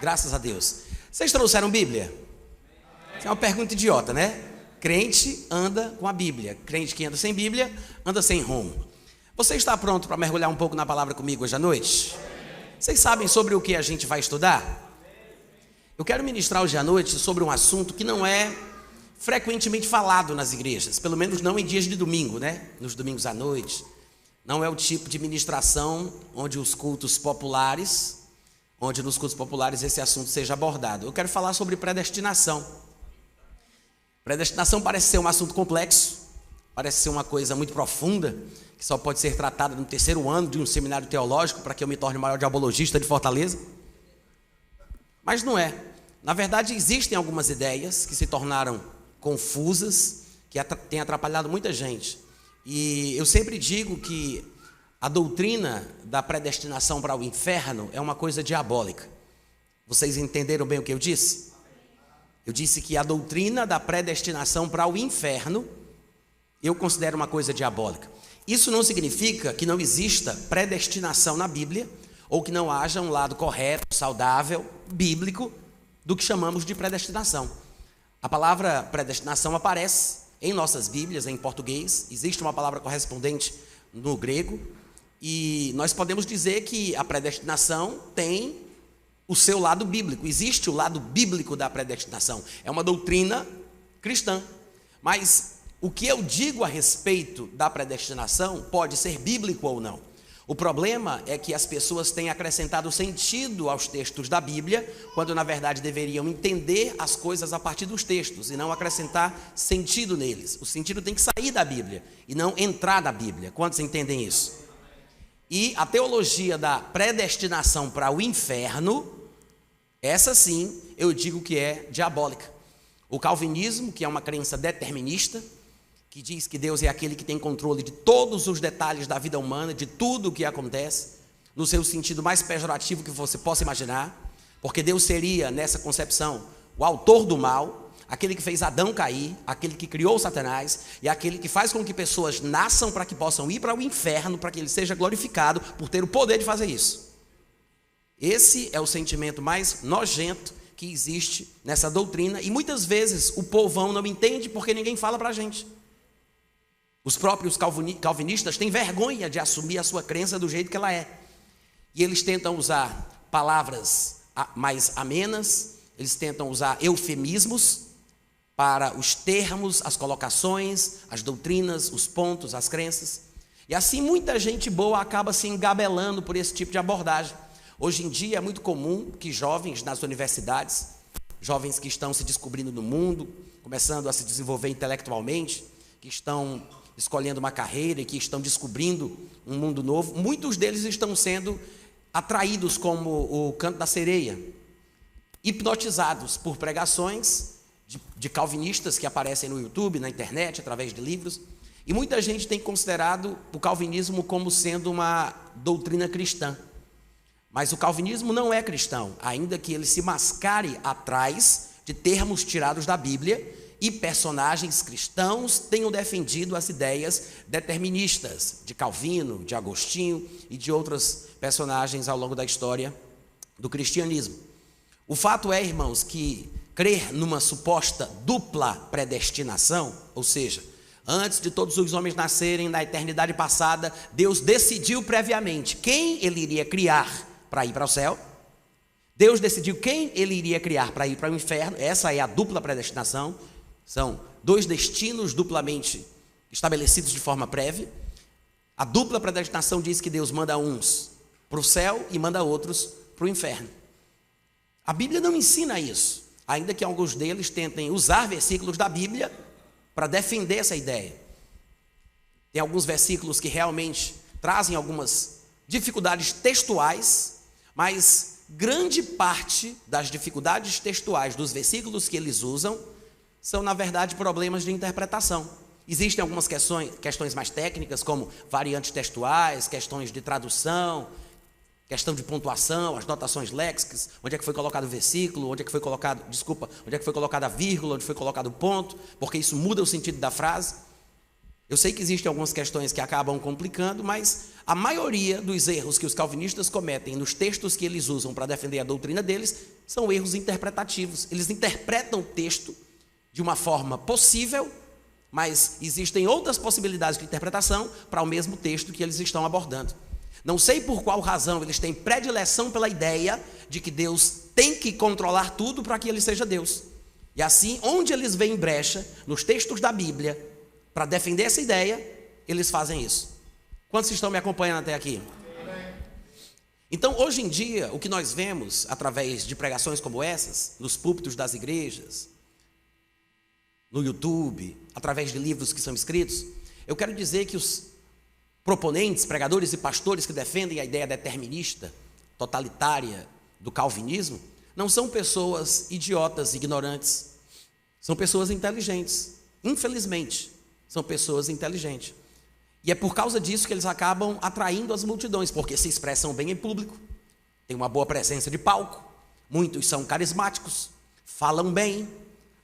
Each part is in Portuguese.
Graças a Deus. Vocês trouxeram Bíblia? Isso é uma pergunta idiota, né? Crente anda com a Bíblia. Crente que anda sem Bíblia, anda sem rumo. Você está pronto para mergulhar um pouco na palavra comigo hoje à noite? Vocês sabem sobre o que a gente vai estudar? Eu quero ministrar hoje à noite sobre um assunto que não é frequentemente falado nas igrejas, pelo menos não em dias de domingo, né? Nos domingos à noite. Não é o tipo de ministração onde nos cultos populares esse assunto seja abordado. Eu quero falar sobre predestinação. Predestinação parece ser um assunto complexo, parece ser uma coisa muito profunda, que só pode ser tratada no terceiro ano de um seminário teológico para que eu me torne o maior diabologista de Fortaleza. Mas não é. Na verdade, existem algumas ideias que se tornaram confusas, que têm atrapalhado muita gente. E eu sempre digo que a doutrina da predestinação para o inferno é uma coisa diabólica. Vocês entenderam bem o que eu disse? Eu disse que a doutrina da predestinação para o inferno eu considero uma coisa diabólica. Isso não significa que não exista predestinação na Bíblia, ou que não haja um lado correto, saudável, bíblico, do que chamamos de predestinação. A palavra predestinação aparece em nossas Bíblias, em português, existe uma palavra correspondente no grego, e nós podemos dizer que a predestinação tem o seu lado bíblico, existe o lado bíblico da predestinação, é uma doutrina cristã, mas o que eu digo a respeito da predestinação pode ser bíblico ou não. O problema é que as pessoas têm acrescentado sentido aos textos da Bíblia, quando na verdade deveriam entender as coisas a partir dos textos e não acrescentar sentido neles. O sentido tem que sair da Bíblia e não entrar da Bíblia. Quantos entendem isso? E a teologia da predestinação para o inferno, essa sim eu digo que é diabólica. O calvinismo, que é uma crença determinista, que diz que Deus é aquele que tem controle de todos os detalhes da vida humana, de tudo o que acontece, no seu sentido mais pejorativo que você possa imaginar, porque Deus seria, nessa concepção, o autor do mal, aquele que fez Adão cair, aquele que criou Satanás, e aquele que faz com que pessoas nasçam para que possam ir para o inferno, para que ele seja glorificado por ter o poder de fazer isso. Esse é o sentimento mais nojento que existe nessa doutrina, e muitas vezes o povão não entende porque ninguém fala para a gente. Os próprios calvinistas têm vergonha de assumir a sua crença do jeito que ela é. E eles tentam usar palavras mais amenas, eles tentam usar eufemismos para os termos, as colocações, as doutrinas, os pontos, as crenças. E assim muita gente boa acaba se engabelando por esse tipo de abordagem. Hoje em dia é muito comum que jovens nas universidades, jovens que estão se descobrindo no mundo, começando a se desenvolver intelectualmente, que estão escolhendo uma carreira e que estão descobrindo um mundo novo, muitos deles estão sendo atraídos como o canto da sereia, hipnotizados por pregações de calvinistas que aparecem no YouTube, na internet, através de livros, e muita gente tem considerado o calvinismo como sendo uma doutrina cristã. Mas o calvinismo não é cristão, ainda que ele se mascare atrás de termos tirados da Bíblia, e personagens cristãos tenham defendido as ideias deterministas de Calvino, de Agostinho e de outros personagens ao longo da história do cristianismo. O fato é, irmãos, que crer numa suposta dupla predestinação, ou seja, antes de todos os homens nascerem na eternidade passada, Deus decidiu previamente quem ele iria criar para ir para o céu, Deus decidiu quem ele iria criar para ir para o inferno. Essa é a dupla predestinação. São dois destinos duplamente estabelecidos de forma prévia. A dupla predestinação diz que Deus manda uns para o céu e manda outros para o inferno. A Bíblia não ensina isso, ainda que alguns deles tentem usar versículos da Bíblia para defender essa ideia. Tem alguns versículos que realmente trazem algumas dificuldades textuais, mas grande parte das dificuldades textuais dos versículos que eles usam são, na verdade, problemas de interpretação. Existem algumas questões mais técnicas, como variantes textuais, questões de tradução, questão de pontuação, as notações léxicas, onde é que foi colocado o versículo, onde é que foi colocado a vírgula, onde foi colocado o ponto, porque isso muda o sentido da frase. Eu sei que existem algumas questões que acabam complicando, mas a maioria dos erros que os calvinistas cometem nos textos que eles usam para defender a doutrina deles são erros interpretativos. Eles interpretam o texto de uma forma possível, mas existem outras possibilidades de interpretação para o mesmo texto que eles estão abordando. Não sei por qual razão eles têm predileção pela ideia de que Deus tem que controlar tudo para que ele seja Deus. E assim, onde eles veem brecha nos textos da Bíblia para defender essa ideia, eles fazem isso. Quantos estão me acompanhando até aqui? Então, hoje em dia, o que nós vemos através de pregações como essas, nos púlpitos das igrejas, no YouTube, através de livros que são escritos, eu quero dizer que os proponentes, pregadores e pastores que defendem a ideia determinista, totalitária do calvinismo, não são pessoas idiotas, ignorantes, são pessoas inteligentes. Infelizmente, são pessoas inteligentes. E é por causa disso que eles acabam atraindo as multidões, porque se expressam bem em público, têm uma boa presença de palco, muitos são carismáticos, falam bem,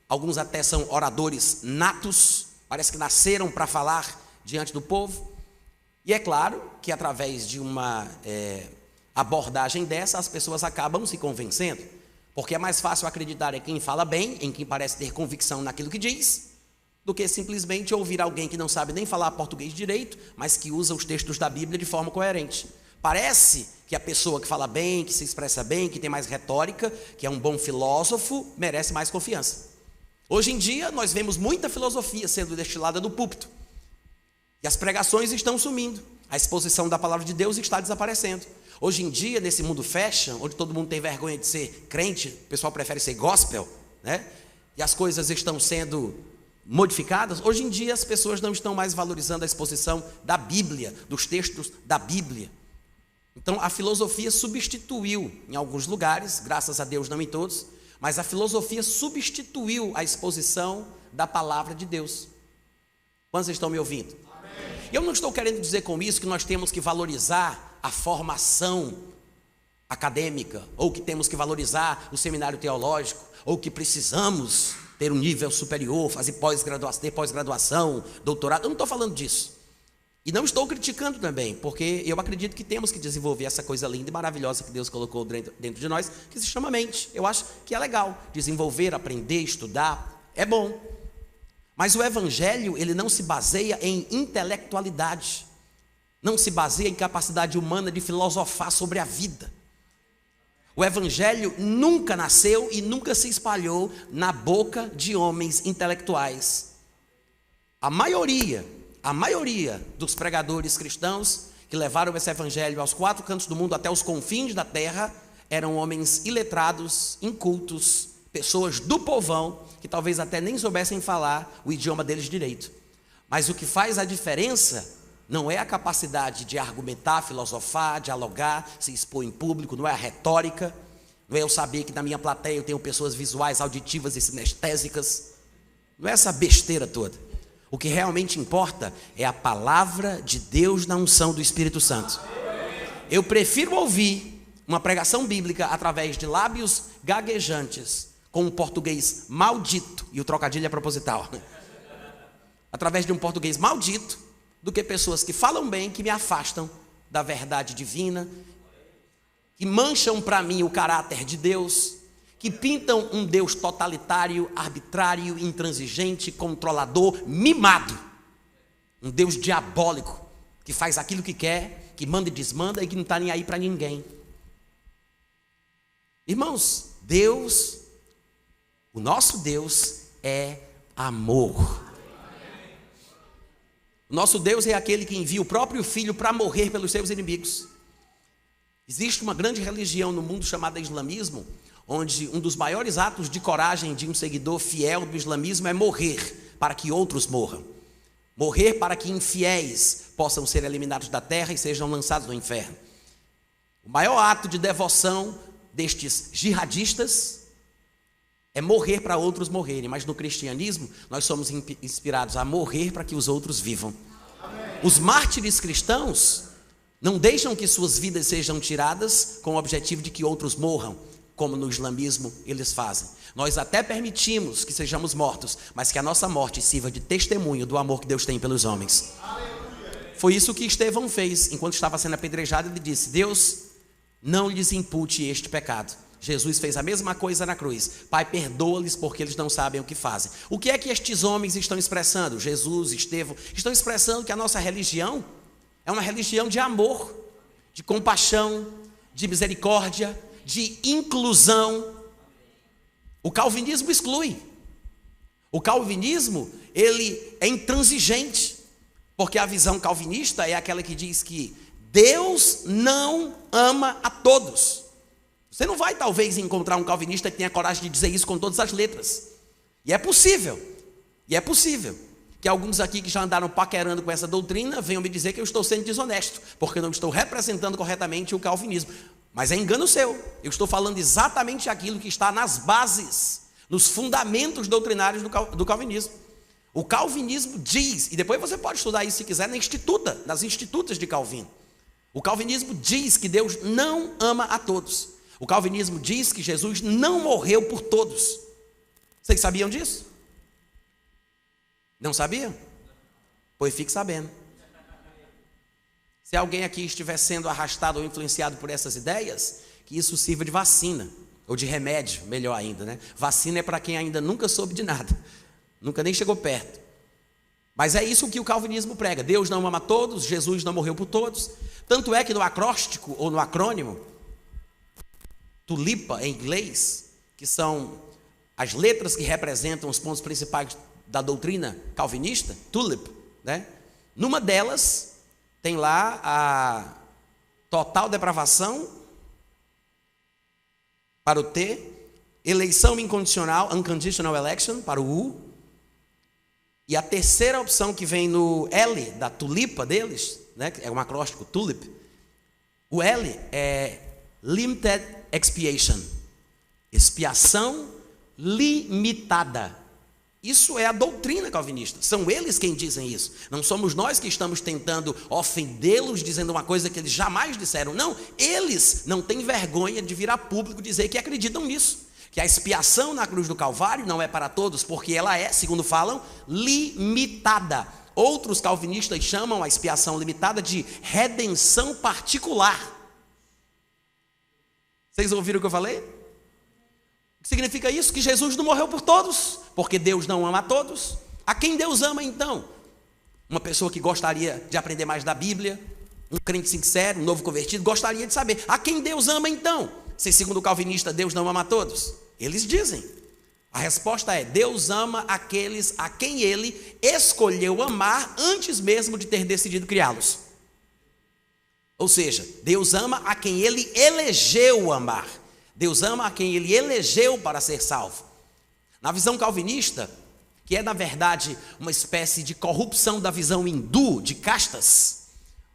alguns até são oradores natos, parece que nasceram para falar diante do povo. E é claro que através de uma abordagem dessa, as pessoas acabam se convencendo, porque é mais fácil acreditar em quem fala bem, em quem parece ter convicção naquilo que diz, do que simplesmente ouvir alguém que não sabe nem falar português direito, mas que usa os textos da Bíblia de forma coerente. Parece que a pessoa que fala bem, que se expressa bem, que tem mais retórica, que é um bom filósofo, merece mais confiança. Hoje em dia, nós vemos muita filosofia sendo destilada do púlpito. E as pregações estão sumindo. A exposição da palavra de Deus está desaparecendo. Hoje em dia, nesse mundo fashion, onde todo mundo tem vergonha de ser crente, o pessoal prefere ser gospel, né? E as coisas estão sendo modificadas. Hoje em dia, as pessoas não estão mais valorizando a exposição da Bíblia, dos textos da Bíblia. Então, a filosofia substituiu, em alguns lugares, graças a Deus não em todos, mas a filosofia substituiu a exposição da palavra de Deus. Quantos estão me ouvindo? Amém. Eu não estou querendo dizer com isso que nós temos que valorizar a formação acadêmica, ou que temos que valorizar o seminário teológico, ou que precisamos ter um nível superior, fazer pós-graduação, doutorado. Eu não estou falando disso. E não estou criticando também, porque eu acredito que temos que desenvolver essa coisa linda e maravilhosa que Deus colocou dentro de nós, que se chama mente. Eu acho que é legal desenvolver, aprender, estudar, é bom. Mas o evangelho, ele não se baseia em intelectualidade, não se baseia em capacidade humana de filosofar sobre a vida. O evangelho nunca nasceu e nunca se espalhou na boca de homens intelectuais. A maioria dos pregadores cristãos que levaram esse evangelho aos quatro cantos do mundo, até os confins da terra, eram homens iletrados, incultos, pessoas do povão, que talvez até nem soubessem falar o idioma deles direito. Mas o que faz a diferença não é a capacidade de argumentar, filosofar, dialogar, se expor em público, não é a retórica, não é eu saber que na minha plateia eu tenho pessoas visuais, auditivas e sinestésicas, não é essa besteira toda. O que realmente importa é a palavra de Deus na unção do Espírito Santo. Eu prefiro ouvir uma pregação bíblica através de lábios gaguejantes, com um português maldito, e o trocadilho é proposital, através de um português maldito, do que pessoas que falam bem, que me afastam da verdade divina, que mancham para mim o caráter de Deus, que pintam um Deus totalitário, arbitrário, intransigente, controlador, mimado. Um Deus diabólico, que faz aquilo que quer, que manda e desmanda e que não está nem aí para ninguém. Irmãos, Deus, o nosso Deus é amor. O nosso Deus é aquele que envia o próprio Filho para morrer pelos seus inimigos. Existe uma grande religião no mundo chamada islamismo, onde um dos maiores atos de coragem de um seguidor fiel do islamismo é morrer para que outros morram. Morrer para que infiéis possam ser eliminados da terra e sejam lançados no inferno. O maior ato de devoção destes jihadistas é morrer para outros morrerem, mas no cristianismo nós somos inspirados a morrer para que os outros vivam. Amém. Os mártires cristãos não deixam que suas vidas sejam tiradas com o objetivo de que outros morram. como no islamismo eles fazem. Nós até permitimos que sejamos mortos, mas que a nossa morte sirva de testemunho do amor que Deus tem pelos homens. Foi isso que Estevão fez. Enquanto estava sendo apedrejado, ele disse: Deus, não lhes impute este pecado. Jesus fez a mesma coisa na cruz. Pai, perdoa-lhes porque eles não sabem o que fazem. O que é que estes homens estão expressando? Jesus, Estevão, estão expressando que a nossa religião é uma religião de amor, de compaixão, de misericórdia, de inclusão. O calvinismo exclui. O calvinismo, ele é intransigente, porque a visão calvinista é aquela que diz que Deus não ama a todos. Você não vai talvez encontrar um calvinista que tenha coragem de dizer isso com todas as letras. E é possível que alguns aqui que já andaram paquerando com essa doutrina venham me dizer que eu estou sendo desonesto, porque eu não estou representando corretamente o calvinismo. Mas é engano seu. Eu estou falando exatamente aquilo que está nas bases, nos fundamentos doutrinários do calvinismo. O calvinismo diz, e depois você pode estudar isso se quiser nas institutas de Calvino. O calvinismo diz que Deus não ama a todos. O calvinismo diz que Jesus não morreu por todos. Vocês sabiam disso? Não sabiam? Pois fique sabendo. Se alguém aqui estiver sendo arrastado ou influenciado por essas ideias, que isso sirva de vacina, ou de remédio, melhor ainda, né? Vacina é para quem ainda nunca soube de nada, nunca nem chegou perto. Mas é isso que o calvinismo prega: Deus não ama todos, Jesus não morreu por todos. Tanto é que no acróstico, ou no acrônimo, tulipa em inglês, que são as letras que representam os pontos principais da doutrina calvinista, tulip, né? Numa delas tem lá a total depravação para o T, eleição incondicional, unconditional election, para o U, e a terceira opção que vem no L da tulipa deles, né, é um acróstico tulip, o L é limited expiation, expiação limitada. Isso é a doutrina calvinista. São eles quem dizem isso. Não somos nós que estamos tentando ofendê-los dizendo uma coisa que eles jamais disseram. Não, eles não têm vergonha de vir a público dizer que acreditam nisso. Que a expiação na cruz do Calvário não é para todos, porque ela é, segundo falam, limitada. Outros calvinistas chamam a expiação limitada de redenção particular. Vocês ouviram o que eu falei? O que significa isso? Que Jesus não morreu por todos, porque Deus não ama a todos. A quem Deus ama então? Uma pessoa que gostaria de aprender mais da Bíblia, um crente sincero, um novo convertido, gostaria de saber: a quem Deus ama então? Se segundo o calvinista Deus não ama a todos? Eles dizem. A resposta é: Deus ama aqueles a quem Ele escolheu amar antes mesmo de ter decidido criá-los. Ou seja, Deus ama a quem Ele elegeu amar. Deus ama a quem Ele elegeu para ser salvo. Na visão calvinista, que é na verdade uma espécie de corrupção da visão hindu de castas,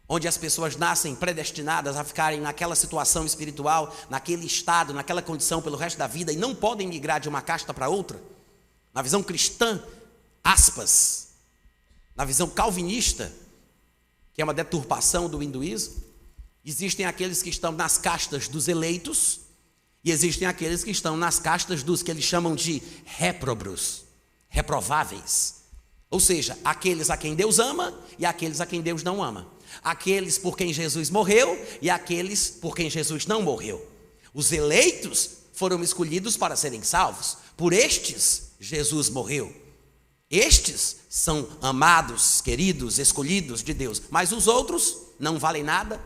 onde as pessoas nascem predestinadas a ficarem naquela situação espiritual, naquele estado, naquela condição pelo resto da vida e não podem migrar de uma casta para outra. Na visão cristã, aspas, na visão calvinista, que é uma deturpação do hinduísmo, existem aqueles que estão nas castas dos eleitos e existem aqueles que estão nas castas dos que eles chamam de réprobos, reprováveis. Ou seja, aqueles a quem Deus ama e aqueles a quem Deus não ama. Aqueles por quem Jesus morreu e aqueles por quem Jesus não morreu. Os eleitos foram escolhidos para serem salvos. Por estes, Jesus morreu. Estes são amados, queridos, escolhidos de Deus. Mas os outros não valem nada.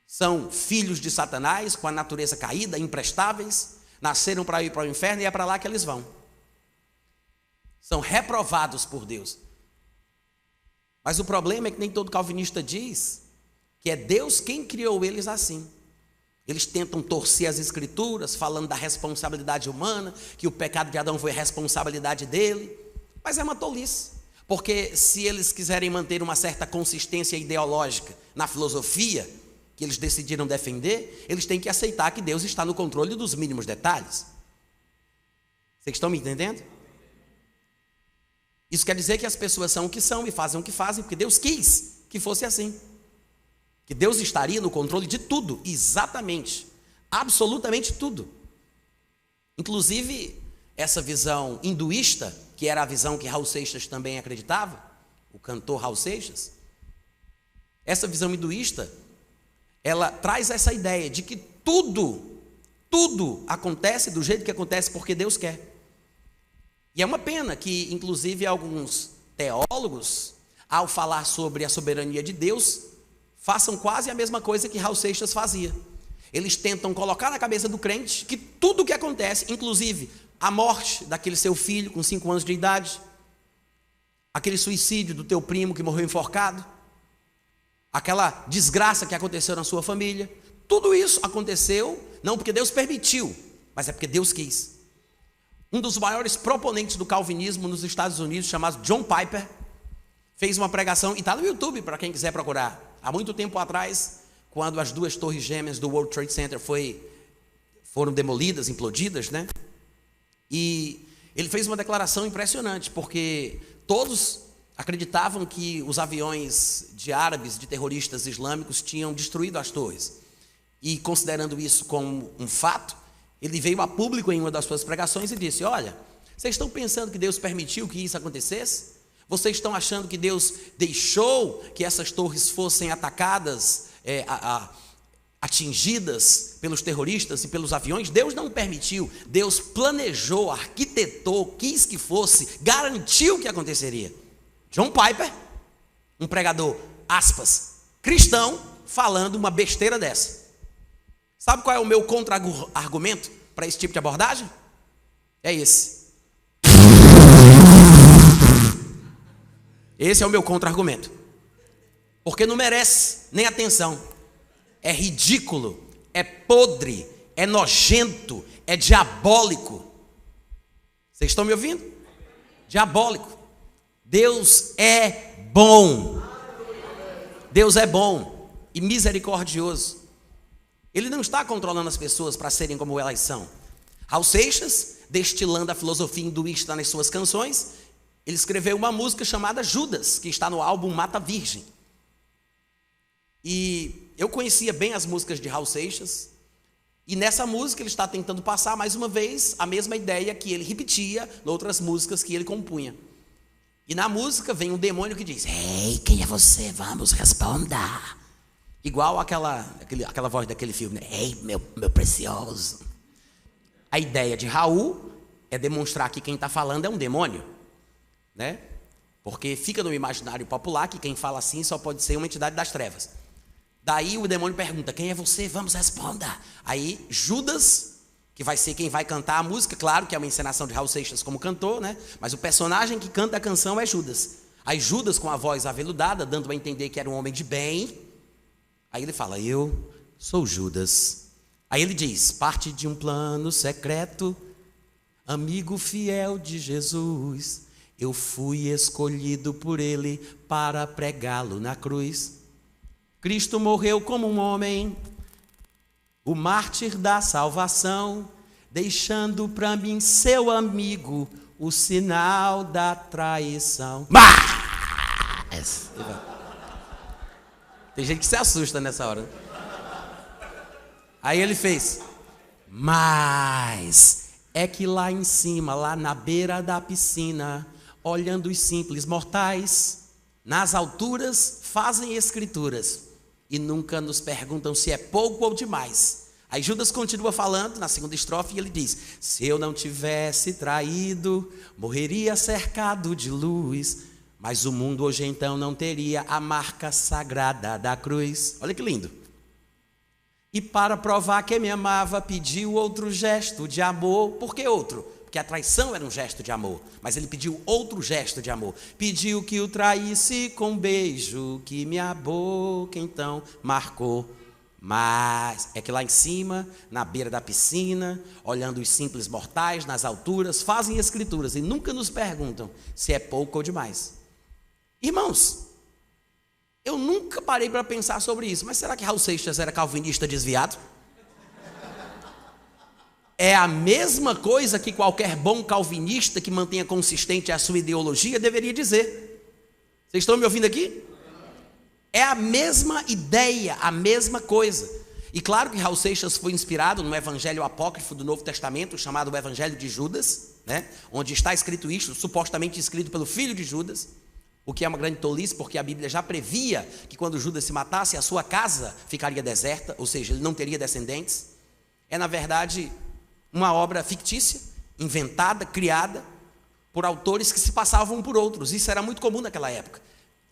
São filhos de Satanás, com a natureza caída, imprestáveis. Nasceram para ir para o inferno e é para lá que eles vão. São reprovados por Deus. Mas o problema é que nem todo calvinista diz que é Deus quem criou eles assim. Eles tentam torcer as escrituras, falando da responsabilidade humana, que o pecado de Adão foi responsabilidade dele. Mas é uma tolice, porque se eles quiserem manter uma certa consistência ideológica na filosofia que eles decidiram defender, eles têm que aceitar que Deus está no controle dos mínimos detalhes. Vocês estão me entendendo? Isso quer dizer que as pessoas são o que são e fazem o que fazem, porque Deus quis que fosse assim. Que Deus estaria no controle de tudo, exatamente, Absolutamente tudo. Inclusive, essa visão hinduísta, que era a visão que Raul Seixas também acreditava, o cantor Raul Seixas, essa visão hinduísta, ela traz essa ideia de que tudo acontece do jeito que acontece porque Deus quer. E é uma pena que, inclusive, alguns teólogos, ao falar sobre a soberania de Deus, façam quase a mesma coisa que Raul Seixas fazia. Eles tentam colocar na cabeça do crente que tudo o que acontece, inclusive a morte daquele seu filho com 5 anos de idade, aquele suicídio do teu primo que morreu enforcado, aquela desgraça que aconteceu na sua família, tudo isso aconteceu não porque Deus permitiu, mas é porque Deus quis. Um dos maiores proponentes do calvinismo nos Estados Unidos, chamado John Piper, fez uma pregação, e está no YouTube para quem quiser procurar. Há muito tempo atrás, quando as 2 torres gêmeas do World Trade Center foram demolidas, implodidas, né? E ele fez uma declaração impressionante, porque todos acreditavam que os aviões de árabes, de terroristas islâmicos, tinham destruído as torres. E considerando isso como um fato, ele veio a público em uma das suas pregações e disse: olha, vocês estão pensando que Deus permitiu que isso acontecesse? Vocês estão achando que Deus deixou que essas torres fossem atacadas, atingidas pelos terroristas e pelos aviões? Deus não permitiu. Deus planejou, arquitetou, quis que fosse, garantiu que aconteceria. John Piper, um pregador, aspas, cristão, falando uma besteira dessa. Sabe qual é o meu contra-argumento para esse tipo de abordagem? É esse. Esse é o meu contra-argumento. Porque não merece nem atenção. É ridículo, é podre, é nojento, é diabólico. Vocês estão me ouvindo? Diabólico. Deus é bom. Deus é bom e misericordioso. Ele não está controlando as pessoas para serem como elas são. Raul Seixas, destilando a filosofia hinduísta nas suas canções, ele escreveu uma música chamada Judas, que está no álbum Mata Virgem. E eu conhecia bem as músicas de Raul Seixas, e nessa música ele está tentando passar mais uma vez a mesma ideia que ele repetia em outras músicas que ele compunha. E na música vem um demônio que diz: ei, quem é você? Vamos, responda. Igual aquela voz daquele filme, né? Ei, meu precioso. A ideia de Raul é demonstrar que quem está falando é um demônio, né? Porque fica no imaginário popular que quem fala assim só pode ser uma entidade das trevas. Daí o demônio pergunta: quem é você? Vamos, responda. Aí Judas, que vai ser quem vai cantar a música, claro que é uma encenação de Raul Seixas como cantor, né? Mas o personagem que canta a canção é Judas. Aí Judas, com a voz aveludada, dando a entender que era um homem de bem, aí ele fala: eu sou Judas. Aí ele diz: parte de um plano secreto, amigo fiel de Jesus, eu fui escolhido por ele para pregá-lo na cruz. Cristo morreu como um homem, o mártir da salvação, deixando para mim, seu amigo, o sinal da traição. Mas tem gente que se assusta nessa hora. Aí ele fez: mas é que lá em cima, lá na beira da piscina, olhando os simples mortais, nas alturas fazem escrituras e nunca nos perguntam se é pouco ou demais. Aí Judas continua falando na segunda estrofe e ele diz: se eu não tivesse traído, morreria cercado de luz, mas o mundo hoje então não teria a marca sagrada da cruz. Olha que lindo. E para provar que me amava, pediu outro gesto de amor. Por que outro? Porque a traição era um gesto de amor, mas ele pediu outro gesto de amor. Pediu que o traísse com um beijo, que minha boca então marcou. Mas é que lá em cima, na beira da piscina, olhando os simples mortais nas alturas, fazem escrituras e nunca nos perguntam se é pouco ou demais. Irmãos, eu nunca parei para pensar sobre isso, mas será que Raul Seixas era calvinista desviado? É a mesma coisa que qualquer bom calvinista que mantenha consistente a sua ideologia deveria dizer. Vocês estão me ouvindo aqui? É a mesma ideia, a mesma coisa. E claro que Raul Seixas foi inspirado no evangelho apócrifo do Novo Testamento, chamado o Evangelho de Judas, né? Onde está escrito isto, supostamente escrito pelo filho de Judas, o que é uma grande tolice, porque a Bíblia já previa que quando Judas se matasse, a sua casa ficaria deserta, ou seja, ele não teria descendentes. É, na verdade, uma obra fictícia, inventada, criada por autores que se passavam por outros. Isso era muito comum naquela época.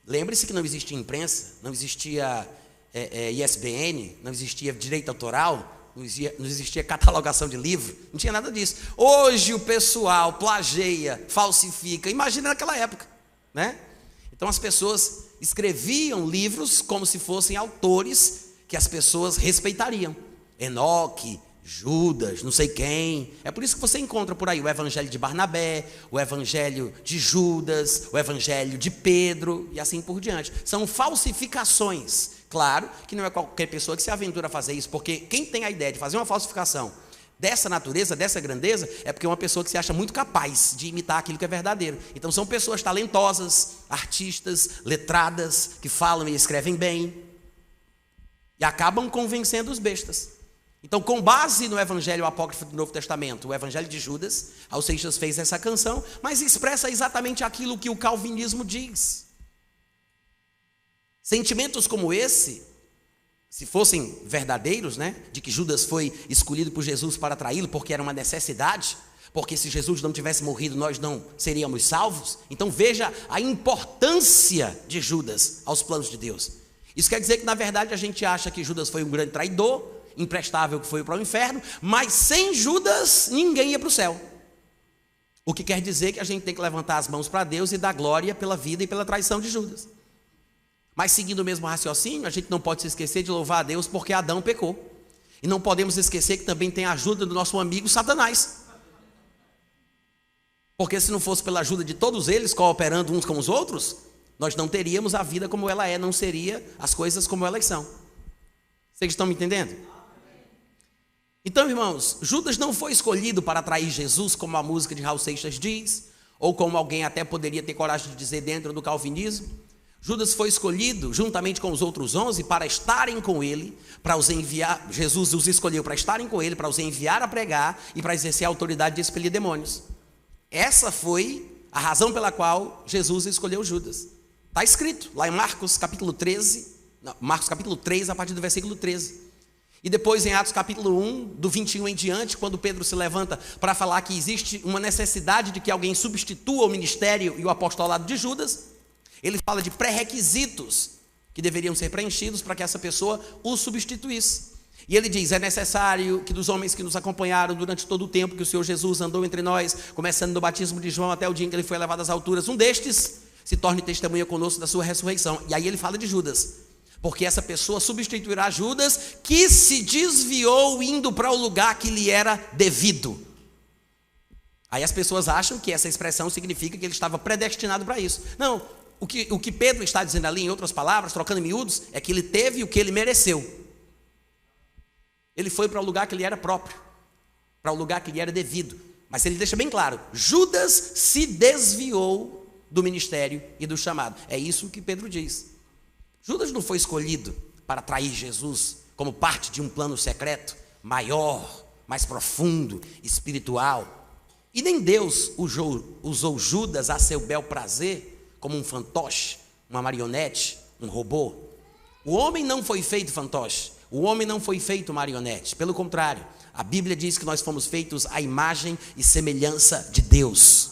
Lembre-se que não existia imprensa, não existia ISBN, não existia direito autoral, não existia catalogação de livro, não tinha nada disso. Hoje o pessoal plageia, falsifica, imagina naquela época, né? Então as pessoas escreviam livros como se fossem autores que as pessoas respeitariam. Enoque, Judas, não sei quem. É por isso que você encontra por aí o evangelho de Barnabé, o evangelho de Judas, o evangelho de Pedro e assim por diante. São falsificações. Claro que não é qualquer pessoa que se aventura a fazer isso, porque quem tem a ideia de fazer uma falsificação dessa natureza, dessa grandeza, é porque é uma pessoa que se acha muito capaz de imitar aquilo que é verdadeiro. Então são pessoas talentosas, artistas, letradas, que falam e escrevem bem e acabam convencendo os bestas. Então, com base no evangelho apócrifo do Novo Testamento, o evangelho de Judas, Raul Seixas fez essa canção, mas expressa exatamente aquilo que o calvinismo diz. Sentimentos como esse, se fossem verdadeiros, né, de que Judas foi escolhido por Jesus para traí-lo porque era uma necessidade, porque se Jesus não tivesse morrido nós não seríamos salvos, então veja a importância de Judas aos planos de Deus. Isso quer dizer que na verdade a gente acha que Judas foi um grande traidor, imprestável, que foi para o inferno, mas sem Judas ninguém ia para o céu. O que quer dizer que a gente tem que levantar as mãos para Deus e dar glória pela vida e pela traição de Judas. Mas seguindo o mesmo raciocínio, a gente não pode se esquecer de louvar a Deus porque Adão pecou. E não podemos esquecer que também tem a ajuda do nosso amigo Satanás. Porque se não fosse pela ajuda de todos eles, cooperando uns com os outros, nós não teríamos a vida como ela é, não seria as coisas como elas são. Vocês estão me entendendo? Então, irmãos, Judas não foi escolhido para atrair Jesus, como a música de Raul Seixas diz, ou como alguém até poderia ter coragem de dizer dentro do calvinismo. Judas foi escolhido, juntamente com os outros 11, para estarem com ele, para os enviar. Jesus os escolheu para estarem com ele, para os enviar a pregar e para exercer a autoridade de expelir demônios. Essa foi a razão pela qual Jesus escolheu Judas. Está escrito lá em Marcos capítulo 13, Marcos capítulo 3, a partir do versículo 13. E depois em Atos capítulo 1, do 21 em diante, quando Pedro se levanta para falar que existe uma necessidade de que alguém substitua o ministério e o apostolado de Judas, ele fala de pré-requisitos que deveriam ser preenchidos para que essa pessoa o substituísse. E ele diz, é necessário que dos homens que nos acompanharam durante todo o tempo que o Senhor Jesus andou entre nós, começando no batismo de João até o dia em que ele foi elevado às alturas, um destes se torne testemunha conosco da sua ressurreição. E aí ele fala de Judas. Porque essa pessoa substituirá Judas, que se desviou indo para o lugar que lhe era devido. Aí as pessoas acham que essa expressão significa que ele estava predestinado para isso. Não, o que Pedro está dizendo ali, em outras palavras, trocando em miúdos, é que ele teve o que ele mereceu. Ele foi para o lugar que lhe era próprio, para o lugar que lhe era devido. Mas ele deixa bem claro, Judas se desviou do ministério e do chamado. É isso que Pedro diz. Judas não foi escolhido para trair Jesus como parte de um plano secreto, maior, mais profundo, espiritual. E nem Deus usou Judas a seu bel prazer, como um fantoche, uma marionete, um robô. O homem não foi feito fantoche, o homem não foi feito marionete. Pelo contrário, a Bíblia diz que nós fomos feitos à imagem e semelhança de Deus.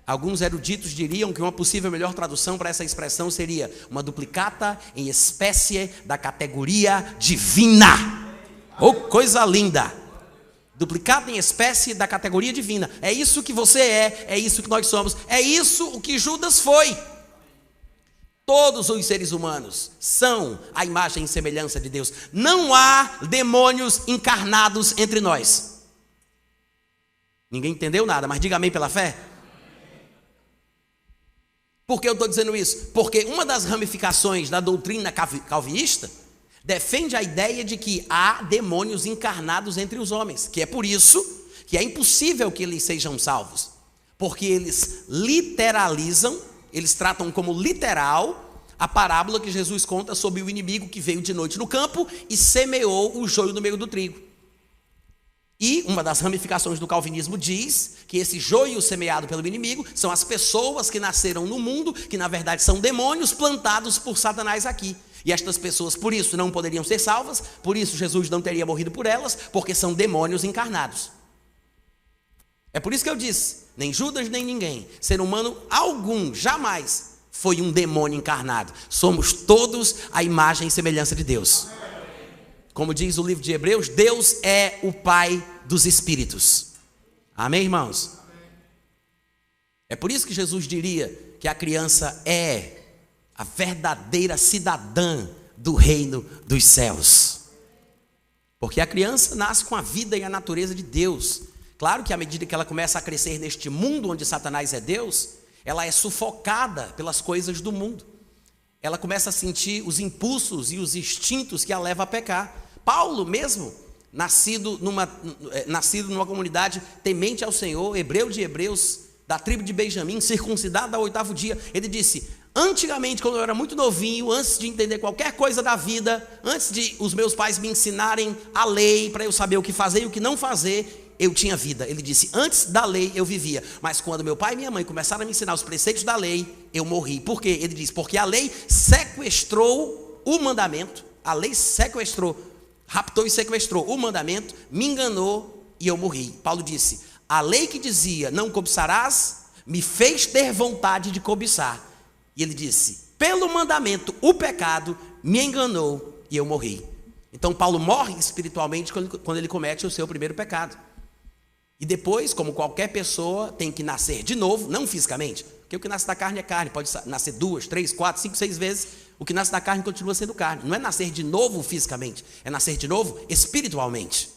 Alguns eruditos diriam que uma possível melhor tradução para essa expressão seria uma duplicata em espécie da categoria divina. Oh, coisa linda! Duplicata em espécie da categoria divina. É isso que você é isso que nós somos, é isso o que Judas foi. Todos os seres humanos são a imagem e semelhança de Deus. Não há demônios encarnados entre nós. Ninguém entendeu nada, mas diga amém pela fé. Por que eu estou dizendo isso? Porque uma das ramificações da doutrina calvinista defende a ideia de que há demônios encarnados entre os homens, que é por isso que é impossível que eles sejam salvos, porque eles literalizam, eles tratam como literal a parábola que Jesus conta sobre o inimigo que veio de noite no campo e semeou o joio no meio do trigo. E uma das ramificações do calvinismo diz que esse joio semeado pelo inimigo são as pessoas que nasceram no mundo, que na verdade são demônios plantados por Satanás aqui. E estas pessoas, por isso, não poderiam ser salvas, por isso Jesus não teria morrido por elas, porque são demônios encarnados. É por isso que eu disse, nem Judas nem ninguém, ser humano algum, jamais foi um demônio encarnado. Somos todos a imagem e semelhança de Deus. Como diz o livro de Hebreus, Deus é o Pai dos Espíritos. Amém, irmãos? É por isso que Jesus diria que a criança é a verdadeira cidadã do reino dos céus. Porque a criança nasce com a vida e a natureza de Deus. Claro que à medida que ela começa a crescer neste mundo onde Satanás é Deus, ela é sufocada pelas coisas do mundo. Ela começa a sentir os impulsos e os instintos que a levam a pecar. Paulo mesmo, nascido numa comunidade temente ao Senhor, hebreu de hebreus, da tribo de Benjamim, circuncidado ao 8º dia, ele disse: antigamente, quando eu era muito novinho, antes de entender qualquer coisa da vida, antes de os meus pais me ensinarem a lei, para eu saber o que fazer e o que não fazer, eu tinha vida. Ele disse, antes da lei eu vivia, mas quando meu pai e minha mãe começaram a me ensinar os preceitos da lei, eu morri. Por quê? Ele disse, porque a lei sequestrou o mandamento, a lei sequestrou, raptou e sequestrou o mandamento, me enganou e eu morri. Paulo disse, a lei que dizia, não cobiçarás, me fez ter vontade de cobiçar. E ele disse, pelo mandamento, o pecado me enganou e eu morri. Então Paulo morre espiritualmente quando ele comete o seu primeiro pecado. E depois, como qualquer pessoa, tem que nascer de novo, não fisicamente, porque o que nasce da carne é carne, pode nascer 2, 3, 4, 5, 6 vezes, o que nasce da carne continua sendo carne. Não é nascer de novo fisicamente, é nascer de novo espiritualmente.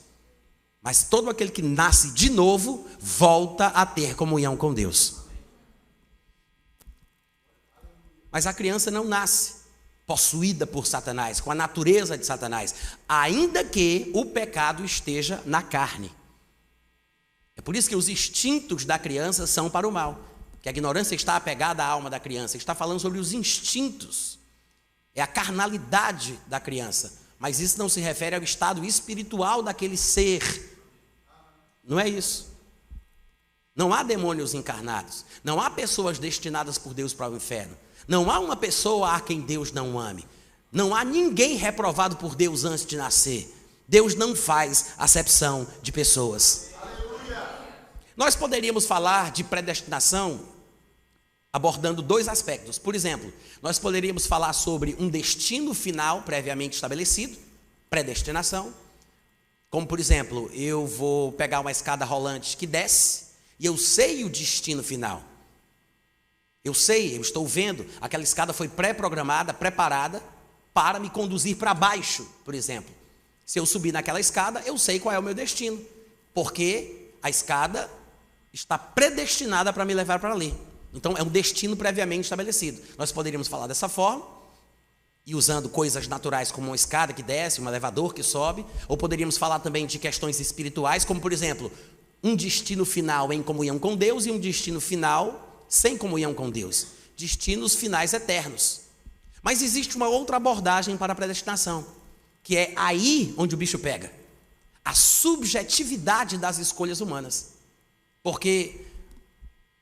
Mas todo aquele que nasce de novo, volta a ter comunhão com Deus. Mas a criança não nasce possuída por Satanás, com a natureza de Satanás, ainda que o pecado esteja na carne. É por isso que os instintos da criança são para o mal, que a ignorância está apegada à alma da criança, está falando sobre os instintos, é a carnalidade da criança, mas isso não se refere ao estado espiritual daquele ser, não é isso. Não há demônios encarnados, não há pessoas destinadas por Deus para o inferno, não há uma pessoa a quem Deus não ame, não há ninguém reprovado por Deus antes de nascer. Deus não faz acepção de pessoas. Nós poderíamos falar de predestinação abordando 2 aspectos. Por exemplo, nós poderíamos falar sobre um destino final previamente estabelecido, predestinação. Como, por exemplo, eu vou pegar uma escada rolante que desce e eu sei o destino final. Eu estou vendo, aquela escada foi pré-programada, preparada para me conduzir para baixo, por exemplo. Se eu subir naquela escada, eu sei qual é o meu destino, porque a escada está predestinada para me levar para ali. Então, é um destino previamente estabelecido. Nós poderíamos falar dessa forma, e usando coisas naturais como uma escada que desce, um elevador que sobe, ou poderíamos falar também de questões espirituais, como, por exemplo, um destino final em comunhão com Deus e um destino final sem comunhão com Deus. Destinos finais eternos. Mas existe uma outra abordagem para a predestinação, que é aí onde o bicho pega. A subjetividade das escolhas humanas. Porque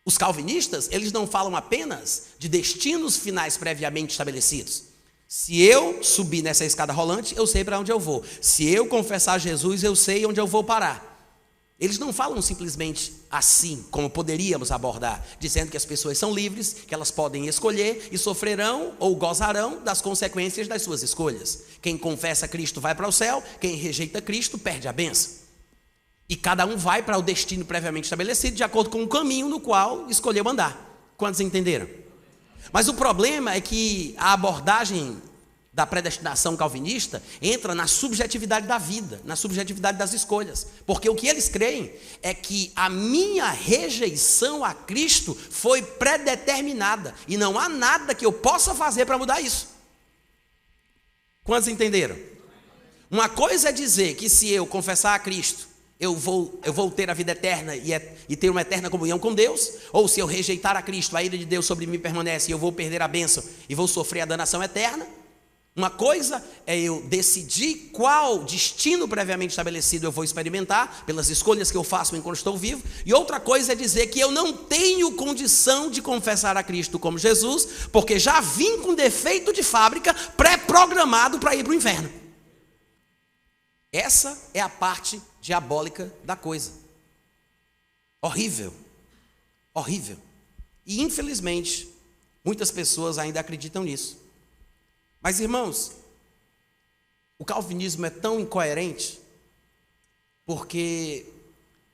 os calvinistas, eles não falam apenas de destinos finais previamente estabelecidos. Se eu subir nessa escada rolante, eu sei para onde eu vou. Se eu confessar Jesus, eu sei onde eu vou parar. Eles não falam simplesmente assim, como poderíamos abordar, dizendo que as pessoas são livres, que elas podem escolher e sofrerão ou gozarão das consequências das suas escolhas. Quem confessa Cristo vai para o céu, quem rejeita Cristo perde a bênção. E cada um vai para o destino previamente estabelecido, de acordo com o caminho no qual escolheu andar. Quantos entenderam? Mas o problema é que a abordagem da predestinação calvinista entra na subjetividade da vida, na subjetividade das escolhas. Porque o que eles creem é que a minha rejeição a Cristo foi predeterminada. E não há nada que eu possa fazer para mudar isso. Quantos entenderam? Uma coisa é dizer que se eu confessar a Cristo, eu vou ter a vida eterna e ter uma eterna comunhão com Deus, ou se eu rejeitar a Cristo, a ira de Deus sobre mim permanece e eu vou perder a bênção e vou sofrer a danação eterna. Uma coisa é eu decidir qual destino previamente estabelecido eu vou experimentar, pelas escolhas que eu faço enquanto estou vivo, e outra coisa é dizer que eu não tenho condição de confessar a Cristo como Jesus, porque já vim com defeito de fábrica, pré-programado para ir para o inferno. Essa é a parte diabólica da coisa. Horrível, horrível. E infelizmente, muitas pessoas ainda acreditam nisso. Mas, irmãos, o calvinismo é tão incoerente porque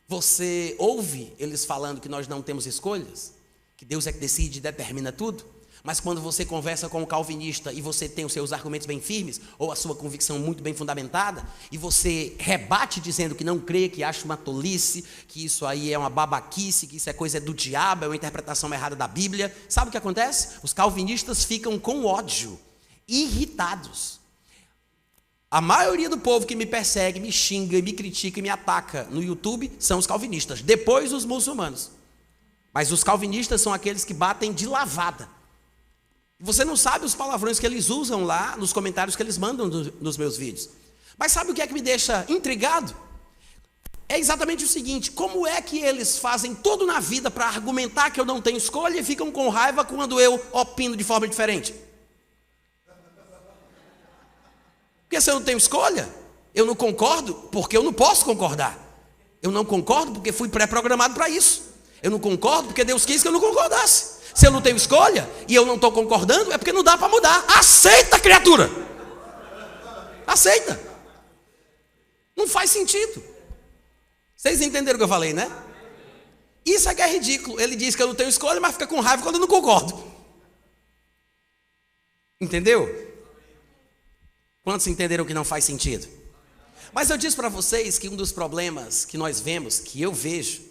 você ouve eles falando que nós não temos escolhas, que Deus é que decide e determina tudo, mas quando você conversa com o calvinista e você tem os seus argumentos bem firmes, ou a sua convicção muito bem fundamentada, e você rebate dizendo que não crê, que acha uma tolice, que isso aí é uma babaquice, que isso é coisa do diabo, é uma interpretação errada da Bíblia, sabe o que acontece? Os calvinistas ficam com ódio, irritados. A maioria do povo que me persegue, me xinga, me critica e me ataca no YouTube são os calvinistas, depois os muçulmanos. Mas os calvinistas são aqueles que batem de lavada. Você não sabe os palavrões que eles usam lá nos comentários que eles mandam nos meus vídeos. Mas sabe o que é que me deixa intrigado? É exatamente o seguinte: como é que eles fazem tudo na vida para argumentar que eu não tenho escolha e ficam com raiva quando eu opino de forma diferente? Porque se eu não tenho escolha, eu não concordo porque eu não posso concordar. Eu não concordo porque fui pré-programado para isso. Eu não concordo porque Deus quis que eu não concordasse. Se eu não tenho escolha e eu não estou concordando, é porque não dá para mudar. Aceita, criatura! Aceita! Não faz sentido. Vocês entenderam o que eu falei, né? Isso é que é ridículo. Ele diz que eu não tenho escolha, mas fica com raiva quando eu não concordo. Entendeu? Quantos entenderam que não faz sentido? Mas eu disse para vocês que um dos problemas que nós vemos, que eu vejo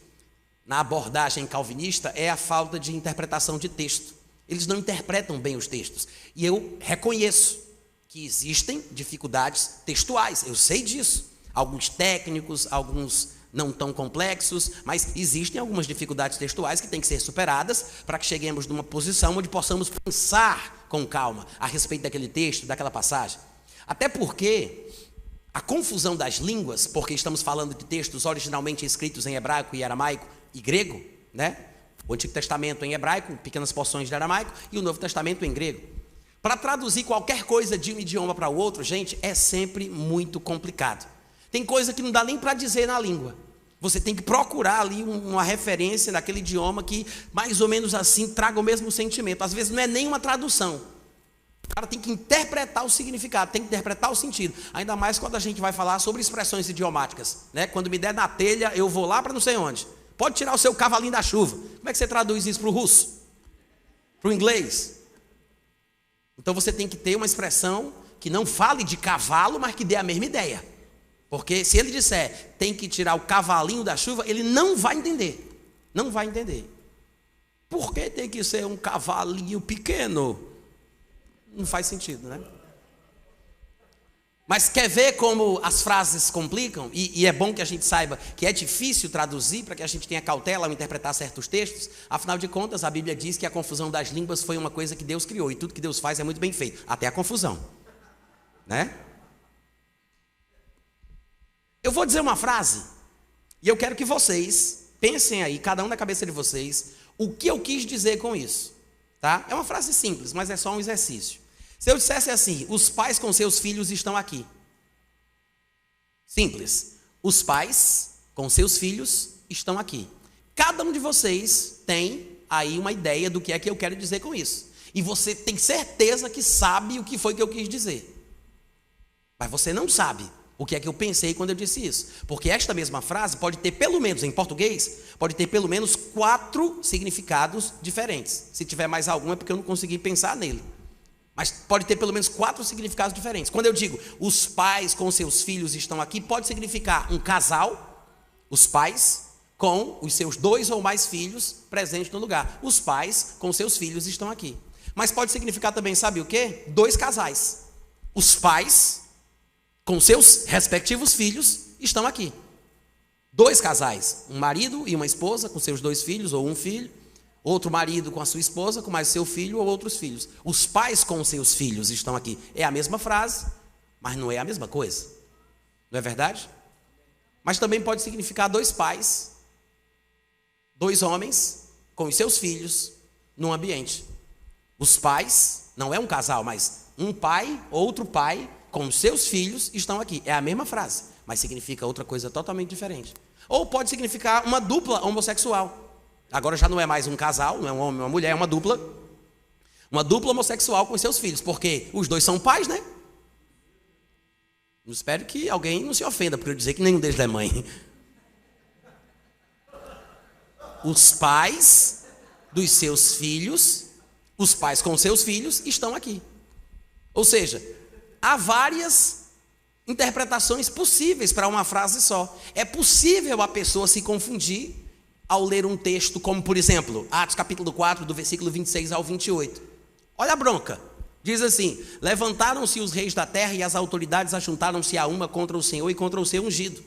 na abordagem calvinista, é a falta de interpretação de texto. Eles não interpretam bem os textos. E eu reconheço que existem dificuldades textuais, eu sei disso. Alguns técnicos, alguns não tão complexos, mas existem algumas dificuldades textuais que têm que ser superadas para que cheguemos numa posição onde possamos pensar com calma a respeito daquele texto, daquela passagem. Até porque a confusão das línguas, porque estamos falando de textos originalmente escritos em hebraico e aramaico e grego, né? O Antigo Testamento em hebraico, pequenas porções de aramaico, e o Novo Testamento em grego. Para traduzir qualquer coisa de um idioma para o outro, gente, é sempre muito complicado. Tem coisa que não dá nem para dizer na língua. Você tem que procurar ali uma referência naquele idioma que mais ou menos assim traga o mesmo sentimento. Às vezes não é nem uma tradução. O cara tem que interpretar o significado, tem que interpretar o sentido. Ainda mais quando a gente vai falar sobre expressões idiomáticas, né? Quando me der na telha, eu vou lá para não sei onde. Pode tirar o seu cavalinho da chuva. Como é que você traduz isso para o russo? Para o inglês? Então você tem que ter uma expressão que não fale de cavalo, mas que dê a mesma ideia. Porque se ele disser, tem que tirar o cavalinho da chuva, ele não vai entender. Não vai entender. Por que tem que ser um cavalinho pequeno? Não faz sentido, né? Mas quer ver como as frases complicam? E é bom que a gente saiba que é difícil traduzir para que a gente tenha cautela ao interpretar certos textos. Afinal de contas, a Bíblia diz que a confusão das línguas foi uma coisa que Deus criou. E tudo que Deus faz é muito bem feito. Até a confusão, né? Eu vou dizer uma frase. E eu quero que vocês pensem aí, cada um na cabeça de vocês, o que eu quis dizer com isso. Tá? É uma frase simples, mas é só um exercício. Se eu dissesse assim, os pais com seus filhos estão aqui. Simples. Os pais com seus filhos estão aqui. Cada um de vocês tem aí uma ideia do que é que eu quero dizer com isso. E você tem certeza que sabe o que foi que eu quis dizer. Mas você não sabe o que é que eu pensei quando eu disse isso. Porque esta mesma frase pode ter pelo menos, em português, pode ter pelo menos 4 significados diferentes. Se tiver mais algum é porque eu não consegui pensar nele. Mas pode ter pelo menos 4 significados diferentes. Quando eu digo, os pais com seus filhos estão aqui, pode significar um casal, os pais com os seus 2 ou mais filhos presentes no lugar. Os pais com seus filhos estão aqui. Mas pode significar também, sabe o quê? 2 casais. Os pais com seus respectivos filhos estão aqui. Dois casais, um marido e uma esposa com seus dois filhos ou um filho, outro marido com a sua esposa com mais seu filho ou outros filhos. Os pais com seus filhos estão aqui. É a mesma frase, mas não é a mesma coisa. Não é verdade? Mas também pode significar dois pais, dois homens com os seus filhos num ambiente. Os pais, não é um casal, mas um pai, outro pai com os seus filhos estão aqui. É a mesma frase, mas significa outra coisa totalmente diferente. Ou pode significar uma dupla homossexual. Agora já não é mais um casal, não é um homem e uma mulher, é uma dupla homossexual com os seus filhos, porque os dois são pais, né? Eu espero que alguém não se ofenda por eu dizer que nenhum deles é mãe. Os pais dos seus filhos, os pais com seus filhos estão aqui. Ou seja, há várias interpretações possíveis para uma frase só. É possível a pessoa se confundir ao ler um texto como, por exemplo, Atos capítulo 4, do versículo 26 ao 28. Olha a bronca. Diz assim: levantaram-se os reis da terra e as autoridades ajuntaram-se a uma contra o Senhor e contra o seu ungido.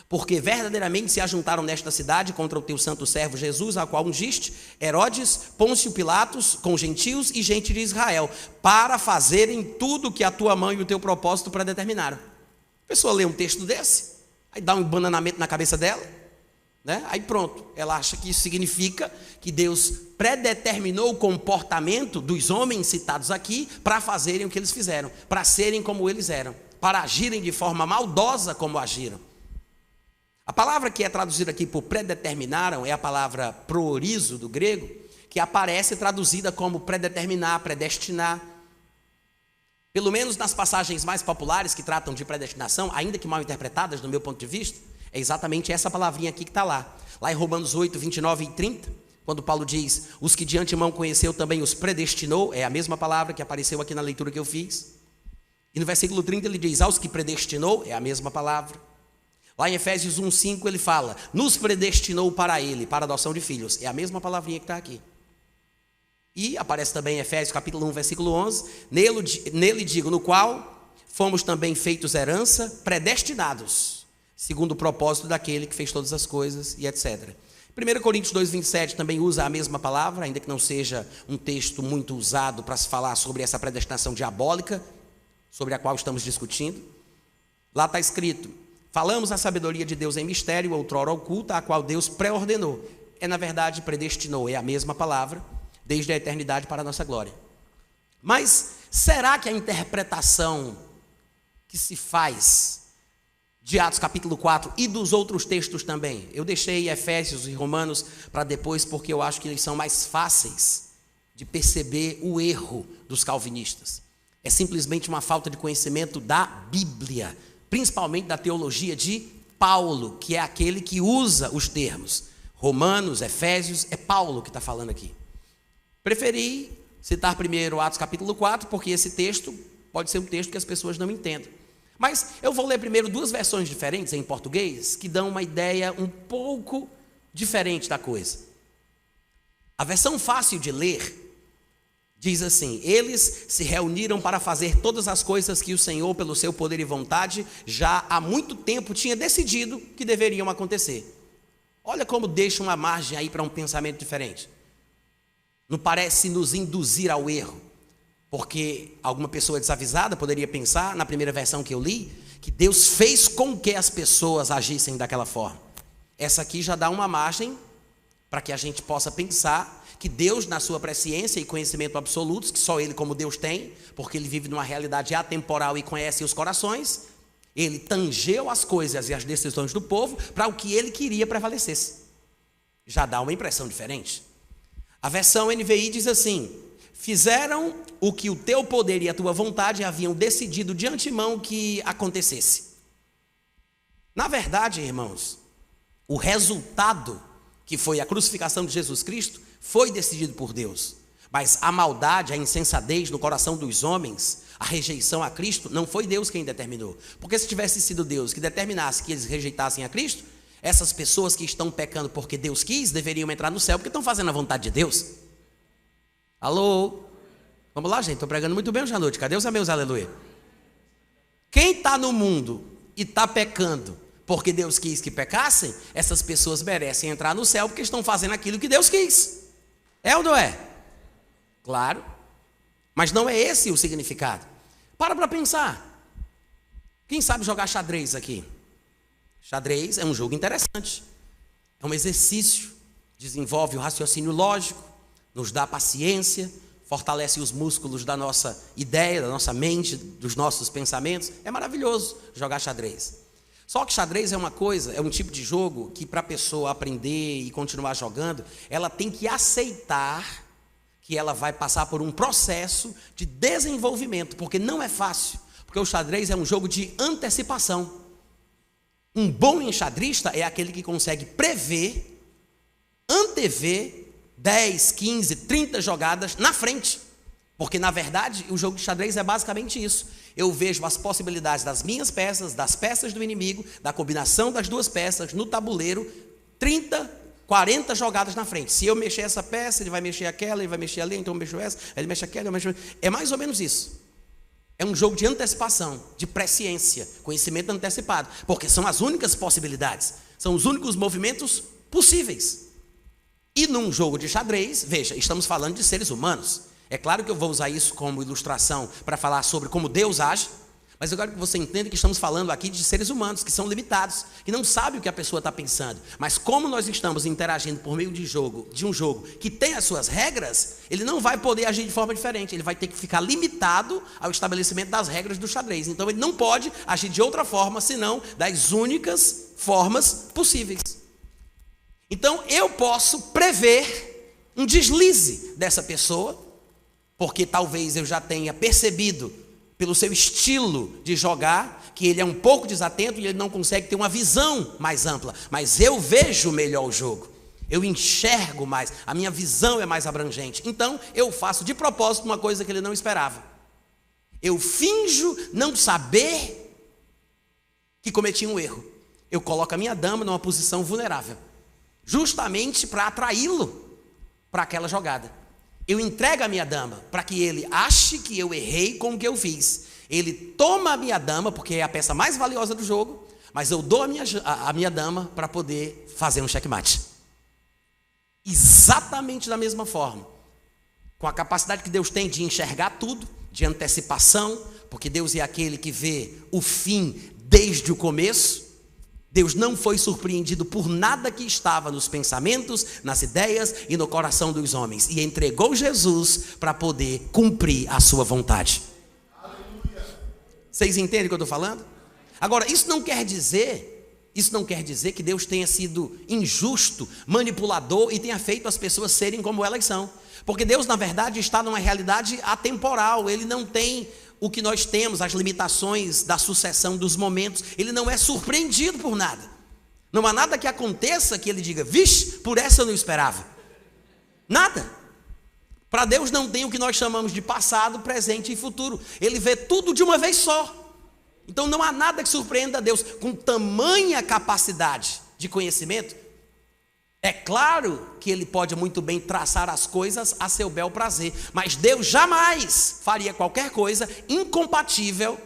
Porque verdadeiramente se ajuntaram nesta cidade contra o teu santo servo Jesus, a qual ungiste, Herodes, Pôncio Pilatos, com gentios e gente de Israel, para fazerem tudo que a tua mão e o teu propósito predeterminaram. A pessoa lê um texto desse, aí dá um bananamento na cabeça dela, né? Aí pronto, ela acha que isso significa que Deus predeterminou o comportamento dos homens citados aqui para fazerem o que eles fizeram, para serem como eles eram, para agirem de forma maldosa como agiram. A palavra que é traduzida aqui por predeterminaram é a palavra proorizo do grego, que aparece traduzida como predeterminar, predestinar. Pelo menos nas passagens mais populares que tratam de predestinação, ainda que mal interpretadas do meu ponto de vista, é exatamente essa palavrinha aqui que está lá. Lá em Romanos 8, 29 e 30, quando Paulo diz: os que de antemão conheceu também os predestinou, é a mesma palavra que apareceu aqui na leitura que eu fiz. E no versículo 30 ele diz: aos que predestinou, é a mesma palavra. Lá em Efésios 1, 5 ele fala: nos predestinou para ele, para a adoção de filhos, é a mesma palavrinha que está aqui. E aparece também em Efésios capítulo 1, versículo 11, nele digo, no qual fomos também feitos herança, predestinados, segundo o propósito daquele que fez todas as coisas e etc. 1 Coríntios 2, 27 também usa a mesma palavra, ainda que não seja um texto muito usado para se falar sobre essa predestinação diabólica, sobre a qual estamos discutindo. Lá está escrito: falamos a sabedoria de Deus em mistério, outrora oculta, a qual Deus pré-ordenou. É, na verdade, predestinou, é a mesma palavra, desde a eternidade para a nossa glória. Mas será que a interpretação que se faz de Atos capítulo 4 e dos outros textos também, eu deixei Efésios e Romanos para depois, porque eu acho que eles são mais fáceis de perceber o erro dos calvinistas. É simplesmente uma falta de conhecimento da Bíblia, principalmente da teologia de Paulo, que é aquele que usa os termos. Romanos, Efésios, é Paulo que está falando aqui. Preferi citar primeiro Atos capítulo 4, porque esse texto pode ser um texto que as pessoas não entendam. Mas eu vou ler primeiro duas versões diferentes em português, que dão uma ideia um pouco diferente da coisa. A versão fácil de ler diz assim: eles se reuniram para fazer todas as coisas que o Senhor, pelo seu poder e vontade, já há muito tempo tinha decidido que deveriam acontecer. Olha como deixa uma margem aí para um pensamento diferente. Não parece nos induzir ao erro, porque alguma pessoa desavisada poderia pensar, na primeira versão que eu li, que Deus fez com que as pessoas agissem daquela forma. Essa aqui já dá uma margem para que a gente possa pensar que Deus, na sua presciência e conhecimento absolutos, que só Ele como Deus tem, porque Ele vive numa realidade atemporal e conhece os corações, Ele tangeu as coisas e as decisões do povo para o que Ele queria prevalecesse. Já dá uma impressão diferente. A versão NVI diz assim: fizeram o que o teu poder e a tua vontade haviam decidido de antemão que acontecesse. Na verdade, irmãos, o resultado, que foi a crucificação de Jesus Cristo, foi decidido por Deus. Mas a maldade, a insensatez no coração dos homens, a rejeição a Cristo, não foi Deus quem determinou. Porque se tivesse sido Deus que determinasse que eles rejeitassem a Cristo, essas pessoas que estão pecando porque Deus quis, deveriam entrar no céu porque estão fazendo a vontade de Deus. Alô? Vamos lá, gente, estou pregando muito bem hoje à noite. Cadê os amigos, aleluia? Quem está no mundo e está pecando porque Deus quis que pecassem, essas pessoas merecem entrar no céu porque estão fazendo aquilo que Deus quis. É ou não é? Claro. Mas não é esse o significado. Para pensar. Quem sabe jogar xadrez aqui? Xadrez é um jogo interessante. É um exercício. Desenvolve o raciocínio lógico, nos dá paciência, fortalece os músculos da nossa ideia, da nossa mente, dos nossos pensamentos. É maravilhoso jogar xadrez. Só que xadrez é uma coisa, é um tipo de jogo que para a pessoa aprender e continuar jogando, ela tem que aceitar que ela vai passar por um processo de desenvolvimento, porque não é fácil, porque o xadrez é um jogo de antecipação. Um bom enxadrista é aquele que consegue prever, antever 10, 15, 30 jogadas na frente. Porque, na verdade, o jogo de xadrez é basicamente isso. Eu vejo as possibilidades das minhas peças, das peças do inimigo, da combinação das duas peças no tabuleiro, 30, 40 jogadas na frente. Se eu mexer essa peça, ele vai mexer aquela, ele vai mexer ali, então eu mexo essa, ele mexe aquela, eu mexo... É mais ou menos isso. É um jogo de antecipação, de presciência, conhecimento antecipado. Porque são as únicas possibilidades, são os únicos movimentos possíveis. E num jogo de xadrez, veja, estamos falando de seres humanos. É claro que eu vou usar isso como ilustração para falar sobre como Deus age, mas eu quero que você entenda que estamos falando aqui de seres humanos que são limitados, que não sabem o que a pessoa está pensando. Mas como nós estamos interagindo por meio de um jogo que tem as suas regras, ele não vai poder agir de forma diferente, ele vai ter que ficar limitado ao estabelecimento das regras do xadrez. Então ele não pode agir de outra forma, senão das únicas formas possíveis. Então eu posso prever um deslize dessa pessoa, porque talvez eu já tenha percebido, pelo seu estilo de jogar, que ele é um pouco desatento e ele não consegue ter uma visão mais ampla. Mas eu vejo melhor o jogo, eu enxergo mais, a minha visão é mais abrangente. Então eu faço de propósito uma coisa que ele não esperava. Eu finjo não saber que cometi um erro. Eu coloco a minha dama numa posição vulnerável, justamente para atraí-lo para aquela jogada. Eu entrego a minha dama para que ele ache que eu errei com o que eu fiz. Ele toma a minha dama, porque é a peça mais valiosa do jogo, mas eu dou a minha dama para poder fazer um checkmate. Exatamente da mesma forma. Com a capacidade que Deus tem de enxergar tudo, de antecipação, porque Deus é aquele que vê o fim desde o começo. Deus não foi surpreendido por nada que estava nos pensamentos, nas ideias e no coração dos homens. E entregou Jesus para poder cumprir a sua vontade. Aleluia. Vocês entendem o que eu estou falando? Agora, isso não quer dizer que Deus tenha sido injusto, manipulador e tenha feito as pessoas serem como elas são. Porque Deus, na verdade, está numa realidade atemporal. Ele não tem o que nós temos, as limitações da sucessão dos momentos. Ele não é surpreendido por nada. Não há nada que aconteça que ele diga, vixe, por essa eu não esperava. Nada. Para Deus não tem o que nós chamamos de passado, presente e futuro. Ele vê tudo de uma vez só. Então não há nada que surpreenda a Deus. Com tamanha capacidade de conhecimento, é claro que ele pode muito bem traçar as coisas a seu bel prazer, mas Deus jamais faria qualquer coisa incompatível,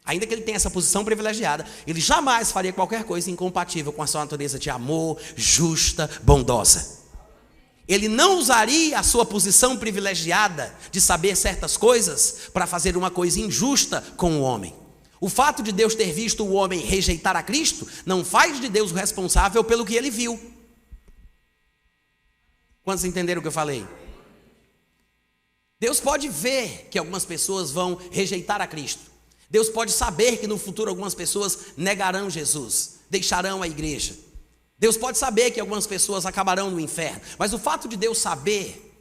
ainda que ele tenha essa posição privilegiada, ele jamais faria qualquer coisa incompatível com a sua natureza de amor, justa, bondosa. Ele não usaria a sua posição privilegiada de saber certas coisas para fazer uma coisa injusta com o homem. O fato de Deus ter visto o homem rejeitar a Cristo não faz de Deus o responsável pelo que ele viu. Quantos entenderam o que eu falei? Deus pode ver que algumas pessoas vão rejeitar a Cristo. Deus pode saber que no futuro algumas pessoas negarão Jesus, deixarão a igreja. Deus pode saber que algumas pessoas acabarão no inferno. Mas o fato de Deus saber,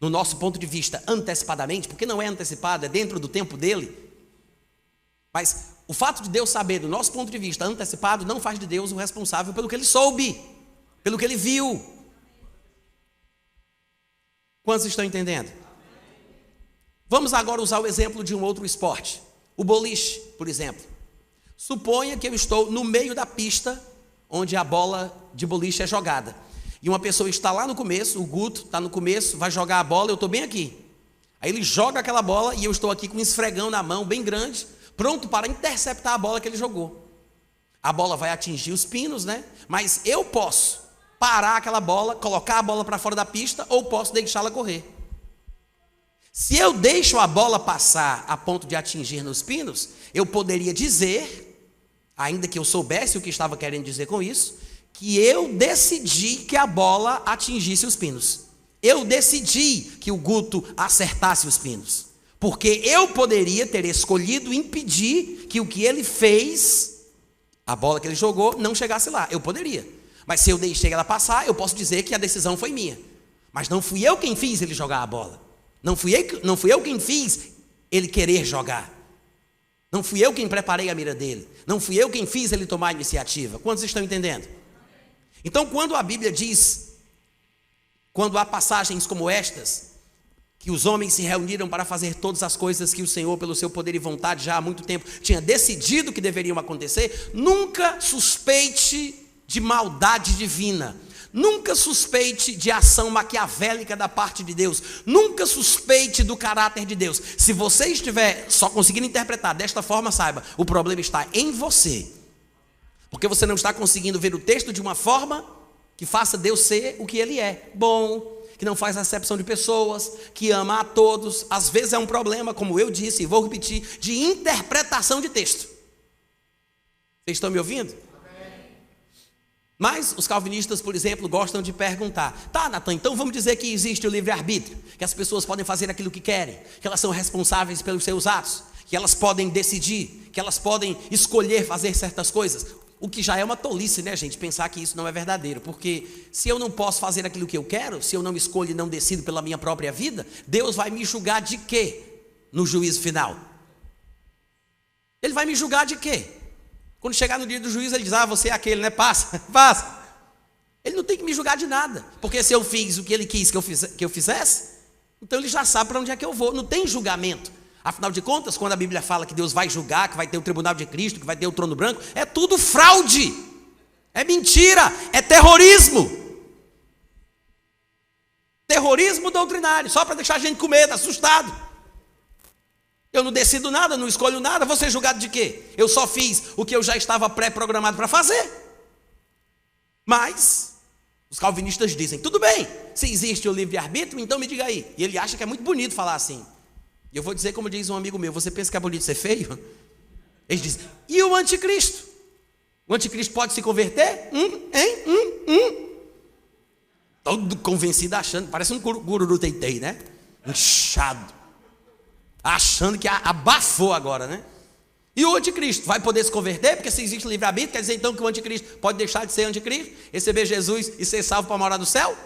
no nosso ponto de vista, antecipadamente, porque não é antecipado, é dentro do tempo dele. Mas o fato de Deus saber, do nosso ponto de vista, antecipado, não faz de Deus o responsável pelo que ele soube, pelo que ele viu. Quantos estão entendendo? Vamos agora usar o exemplo de um outro esporte. O boliche, por exemplo. Suponha que eu estou no meio da pista onde a bola de boliche é jogada. E uma pessoa está lá no começo, o Guto está no começo, vai jogar a bola, eu estou bem aqui. Aí ele joga aquela bola e eu estou aqui com um esfregão na mão, bem grande, pronto para interceptar a bola que ele jogou. A bola vai atingir os pinos, né? Mas eu posso parar aquela bola, colocar a bola para fora da pista, ou posso deixá-la correr. Se eu deixo a bola passar a ponto de atingir nos pinos, eu poderia dizer, ainda que eu soubesse o que estava querendo dizer com isso, que eu decidi que a bola atingisse os pinos. Eu decidi que o Guto acertasse os pinos. Porque eu poderia ter escolhido impedir que o que ele fez, a bola que ele jogou, não chegasse lá. Eu poderia. Mas se eu deixei ela passar, eu posso dizer que a decisão foi minha. Mas não fui eu quem fiz ele jogar a bola. Não fui eu quem fiz ele querer jogar. Não fui eu quem preparei a mira dele. Não fui eu quem fiz ele tomar a iniciativa. Quantos estão entendendo? Então, quando a Bíblia diz, quando há passagens como estas, que os homens se reuniram para fazer todas as coisas que o Senhor, pelo seu poder e vontade, já há muito tempo tinha decidido que deveriam acontecer, nunca suspeite de maldade divina. Nunca suspeite de ação maquiavélica da parte de Deus. Nunca suspeite do caráter de Deus. Se você estiver só conseguindo interpretar desta forma, saiba, o problema está em você. Porque você não está conseguindo ver o texto de uma forma que faça Deus ser o que Ele é. Bom, que não faz acepção de pessoas, que ama a todos. Às vezes é um problema, como eu disse e vou repetir, de interpretação de texto. Vocês estão me ouvindo? Mas os calvinistas, por exemplo, gostam de perguntar: tá, Natan, então vamos dizer que existe o livre-arbítrio, que as pessoas podem fazer aquilo que querem, que elas são responsáveis pelos seus atos, que elas podem decidir, que elas podem escolher fazer certas coisas. O que já é uma tolice, né, gente, pensar que isso não é verdadeiro, porque se eu não posso fazer aquilo que eu quero, se eu não escolho e não decido pela minha própria vida, Deus vai me julgar de quê no juízo final? Ele vai me julgar de quê? Quando chegar no dia do juízo, ele diz: ah, você é aquele, né? Passa, passa. Ele não tem que me julgar de nada, porque se eu fiz o que ele quis que eu fizesse, então ele já sabe para onde é que eu vou. Não tem julgamento. Afinal de contas, quando a Bíblia fala que Deus vai julgar, que vai ter o tribunal de Cristo, que vai ter o trono branco, é tudo fraude, é mentira, é terrorismo. Terrorismo doutrinário, só para deixar a gente com medo, assustado. Eu não decido nada, não escolho nada, vou ser julgado de quê? Eu só fiz o que eu já estava pré-programado para fazer. Mas os calvinistas dizem: tudo bem, se existe o livre-arbítrio, então me diga aí. E ele acha que é muito bonito falar assim. E eu vou dizer como diz um amigo meu: você pensa que é bonito ser feio? Eles dizem: e o anticristo? O anticristo pode se converter? Todo convencido achando, parece um gururu teitei, né? Inchado. Achando que abafou agora, né? E o anticristo vai poder se converter? Porque se existe livre-arbítrio, quer dizer então que o anticristo pode deixar de ser anticristo, receber Jesus e ser salvo para morar no céu?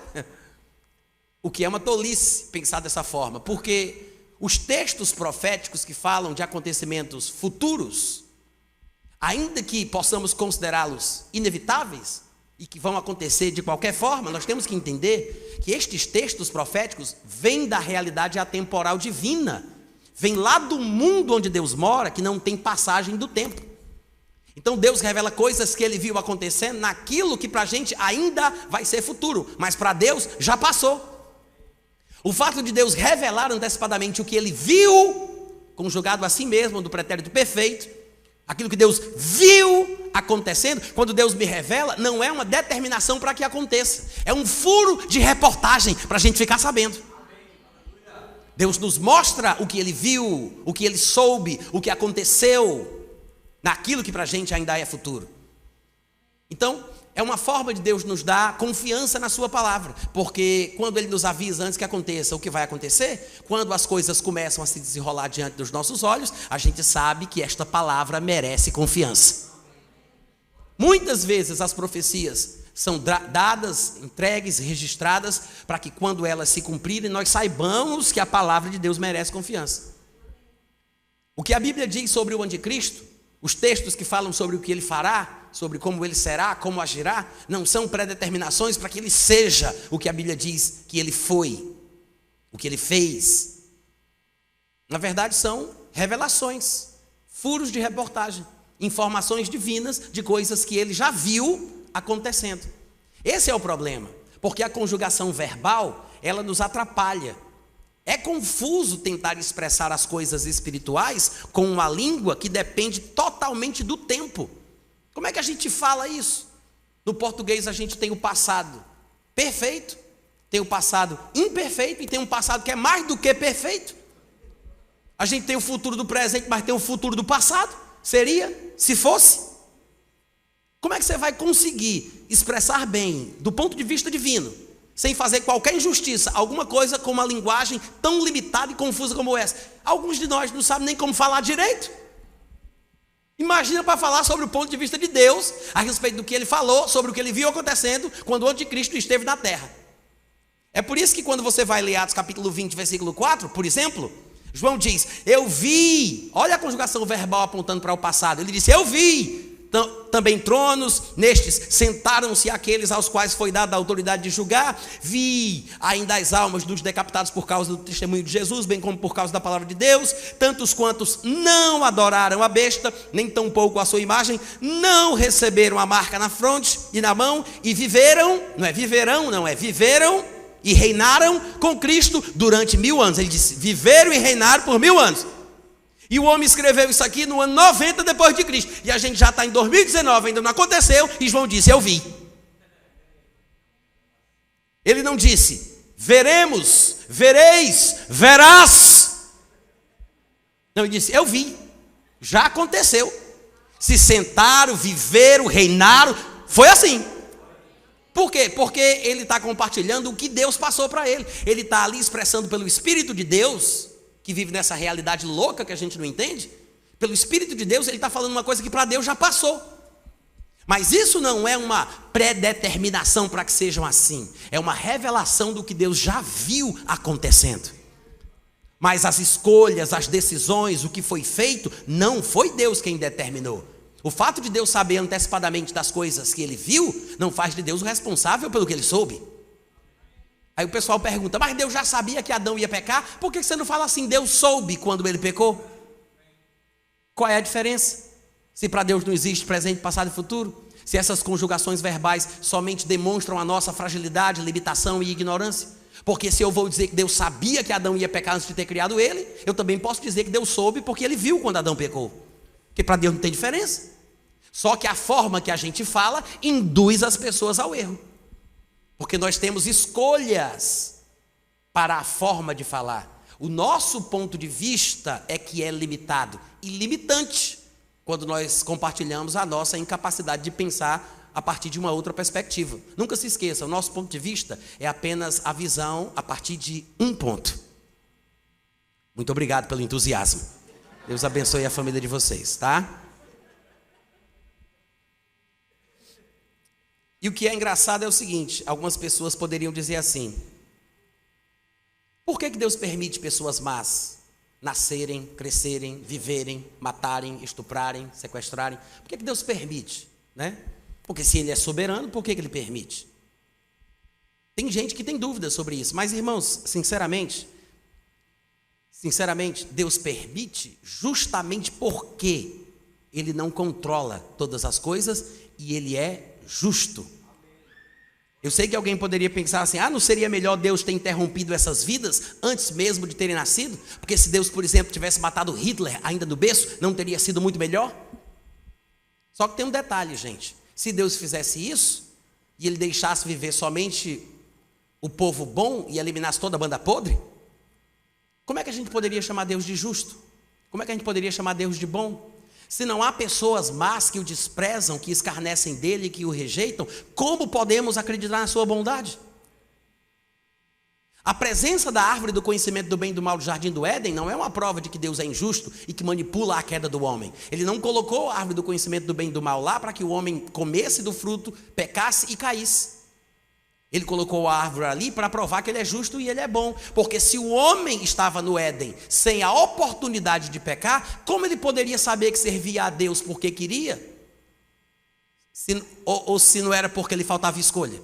O que é uma tolice pensar dessa forma, porque os textos proféticos que falam de acontecimentos futuros, ainda que possamos considerá-los inevitáveis e que vão acontecer de qualquer forma, nós temos que entender que estes textos proféticos vêm da realidade atemporal divina, vêm lá do mundo onde Deus mora, que não tem passagem do tempo. Então Deus revela coisas que Ele viu acontecendo naquilo que para a gente ainda vai ser futuro, mas para Deus já passou. O fato de Deus revelar antecipadamente o que Ele viu, conjugado a si mesmo, do pretérito perfeito, aquilo que Deus viu acontecendo, quando Deus me revela, não é uma determinação para que aconteça, é um furo de reportagem para a gente ficar sabendo. Deus nos mostra o que Ele viu, o que Ele soube, o que aconteceu, naquilo que para a gente ainda é futuro. Então, é uma forma de Deus nos dar confiança na sua palavra, porque quando Ele nos avisa antes que aconteça o que vai acontecer, quando as coisas começam a se desenrolar diante dos nossos olhos, a gente sabe que esta palavra merece confiança. Muitas vezes as profecias são dadas, entregues, registradas, para que quando elas se cumprirem, nós saibamos que a palavra de Deus merece confiança. O que a Bíblia diz sobre o anticristo, os textos que falam sobre o que ele fará, sobre como ele será, como agirá, não são predeterminações para que ele seja o que a Bíblia diz que ele foi, o que ele fez. Na verdade, são revelações, furos de reportagem, informações divinas de coisas que ele já viu acontecendo. Esse é o problema, porque a conjugação verbal, ela nos atrapalha. É confuso tentar expressar as coisas espirituais com uma língua que depende totalmente do tempo. Como é que a gente fala isso? No português a gente tem o passado perfeito, tem o passado imperfeito e tem um passado que é mais do que perfeito. A gente tem o futuro do presente, mas tem o futuro do passado. Seria, se fosse. Como é que você vai conseguir expressar bem, do ponto de vista divino, sem fazer qualquer injustiça, alguma coisa com uma linguagem tão limitada e confusa como essa? Alguns de nós não sabem nem como falar direito. Imagina para falar sobre o ponto de vista de Deus, a respeito do que ele falou, sobre o que ele viu acontecendo quando o anticristo esteve na terra. É por isso que quando você vai ler Atos capítulo 20, versículo 4, por exemplo, João diz, eu vi, olha a conjugação verbal apontando para o passado, ele disse, eu vi também tronos, nestes sentaram-se aqueles aos quais foi dada a autoridade de julgar, vi ainda as almas dos decapitados por causa do testemunho de Jesus, bem como por causa da palavra de Deus, tantos quantos não adoraram a besta, nem tampouco a sua imagem, não receberam a marca na fronte e na mão, e viveram, viveram e reinaram com Cristo durante 1000 anos. Ele disse, viveram e reinaram por 1000 anos. E o homem escreveu isso aqui no ano 90 depois de Cristo. E a gente já está em 2019, ainda não aconteceu. E João disse, eu vi. Ele não disse, veremos, vereis, verás. Não, ele disse, eu vi. Já aconteceu. Se sentaram, viveram, reinaram. Foi assim. Por quê? Porque ele está compartilhando o que Deus passou para ele. Ele está ali expressando pelo Espírito de Deus, que vive nessa realidade louca que a gente não entende, pelo Espírito de Deus, ele está falando uma coisa que para Deus já passou. Mas isso não é uma predeterminação para que sejam assim, é uma revelação do que Deus já viu acontecendo. Mas as escolhas, as decisões, o que foi feito, não foi Deus quem determinou. O fato de Deus saber antecipadamente das coisas que ele viu, não faz de Deus o responsável pelo que ele soube. Aí o pessoal pergunta, mas Deus já sabia que Adão ia pecar? Por que você não fala assim, Deus soube quando ele pecou? Qual é a diferença? Se para Deus não existe presente, passado e futuro? Se essas conjugações verbais somente demonstram a nossa fragilidade, limitação e ignorância? Porque se eu vou dizer que Deus sabia que Adão ia pecar antes de ter criado ele, eu também posso dizer que Deus soube porque ele viu quando Adão pecou. Porque para Deus não tem diferença. Só que a forma que a gente fala induz as pessoas ao erro. Porque nós temos escolhas para a forma de falar. O nosso ponto de vista é que é limitado e limitante quando nós compartilhamos a nossa incapacidade de pensar a partir de uma outra perspectiva. Nunca se esqueça, o nosso ponto de vista é apenas a visão a partir de um ponto. Muito obrigado pelo entusiasmo. Deus abençoe a família de vocês, tá? E o que é engraçado é o seguinte, algumas pessoas poderiam dizer assim, por que Deus permite pessoas más nascerem, crescerem, viverem, matarem, estuprarem, sequestrarem? Por que Deus permite? Né? Porque se ele é soberano, por que ele permite? Tem gente que tem dúvidas sobre isso, mas irmãos, sinceramente, Deus permite justamente porque ele não controla todas as coisas e ele é justo. Eu sei que alguém poderia pensar assim, não seria melhor Deus ter interrompido essas vidas antes mesmo de terem nascido? Porque se Deus, por exemplo, tivesse matado Hitler ainda no berço, não teria sido muito melhor? Só que tem um detalhe, gente. Se Deus fizesse isso e ele deixasse viver somente o povo bom e eliminasse toda a banda podre, como é que a gente poderia chamar Deus de justo? Como é que a gente poderia chamar Deus de bom? Se não há pessoas más que o desprezam, que escarnecem dele, que o rejeitam, como podemos acreditar na sua bondade? A presença da árvore do conhecimento do bem e do mal do jardim do Éden não é uma prova de que Deus é injusto e que manipula a queda do homem. Ele não colocou a árvore do conhecimento do bem e do mal lá para que o homem comesse do fruto, pecasse e caísse. Ele colocou a árvore ali para provar que ele é justo e ele é bom. Porque se o homem estava no Éden sem a oportunidade de pecar, como ele poderia saber que servia a Deus porque queria? Ou se não era porque lhe faltava escolha?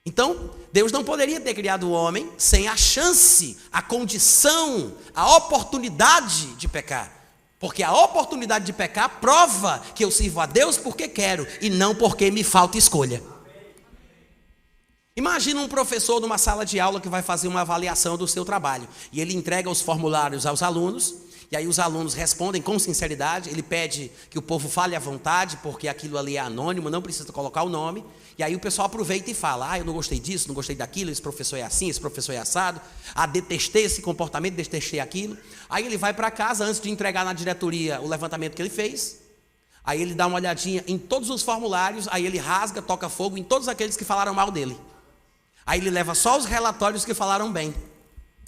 Então, Deus não poderia ter criado o homem sem a chance, a condição, a oportunidade de pecar. Porque a oportunidade de pecar prova que eu sirvo a Deus porque quero e não porque me falta escolha. Imagina um professor numa sala de aula que vai fazer uma avaliação do seu trabalho. E ele entrega os formulários aos alunos E aí os alunos respondem com sinceridade. Ele pede que o povo fale à vontade, porque aquilo ali é anônimo, não precisa colocar o nome. E aí o pessoal aproveita e fala: eu não gostei disso, não gostei daquilo, esse professor é assim, esse professor é assado, detestei esse comportamento, detestei aquilo. Aí ele vai para casa, antes de entregar na diretoria o levantamento que ele fez. Aí ele dá uma olhadinha em todos os formulários, aí ele rasga, toca fogo em todos aqueles que falaram mal dele. Aí ele leva só os relatórios que falaram bem.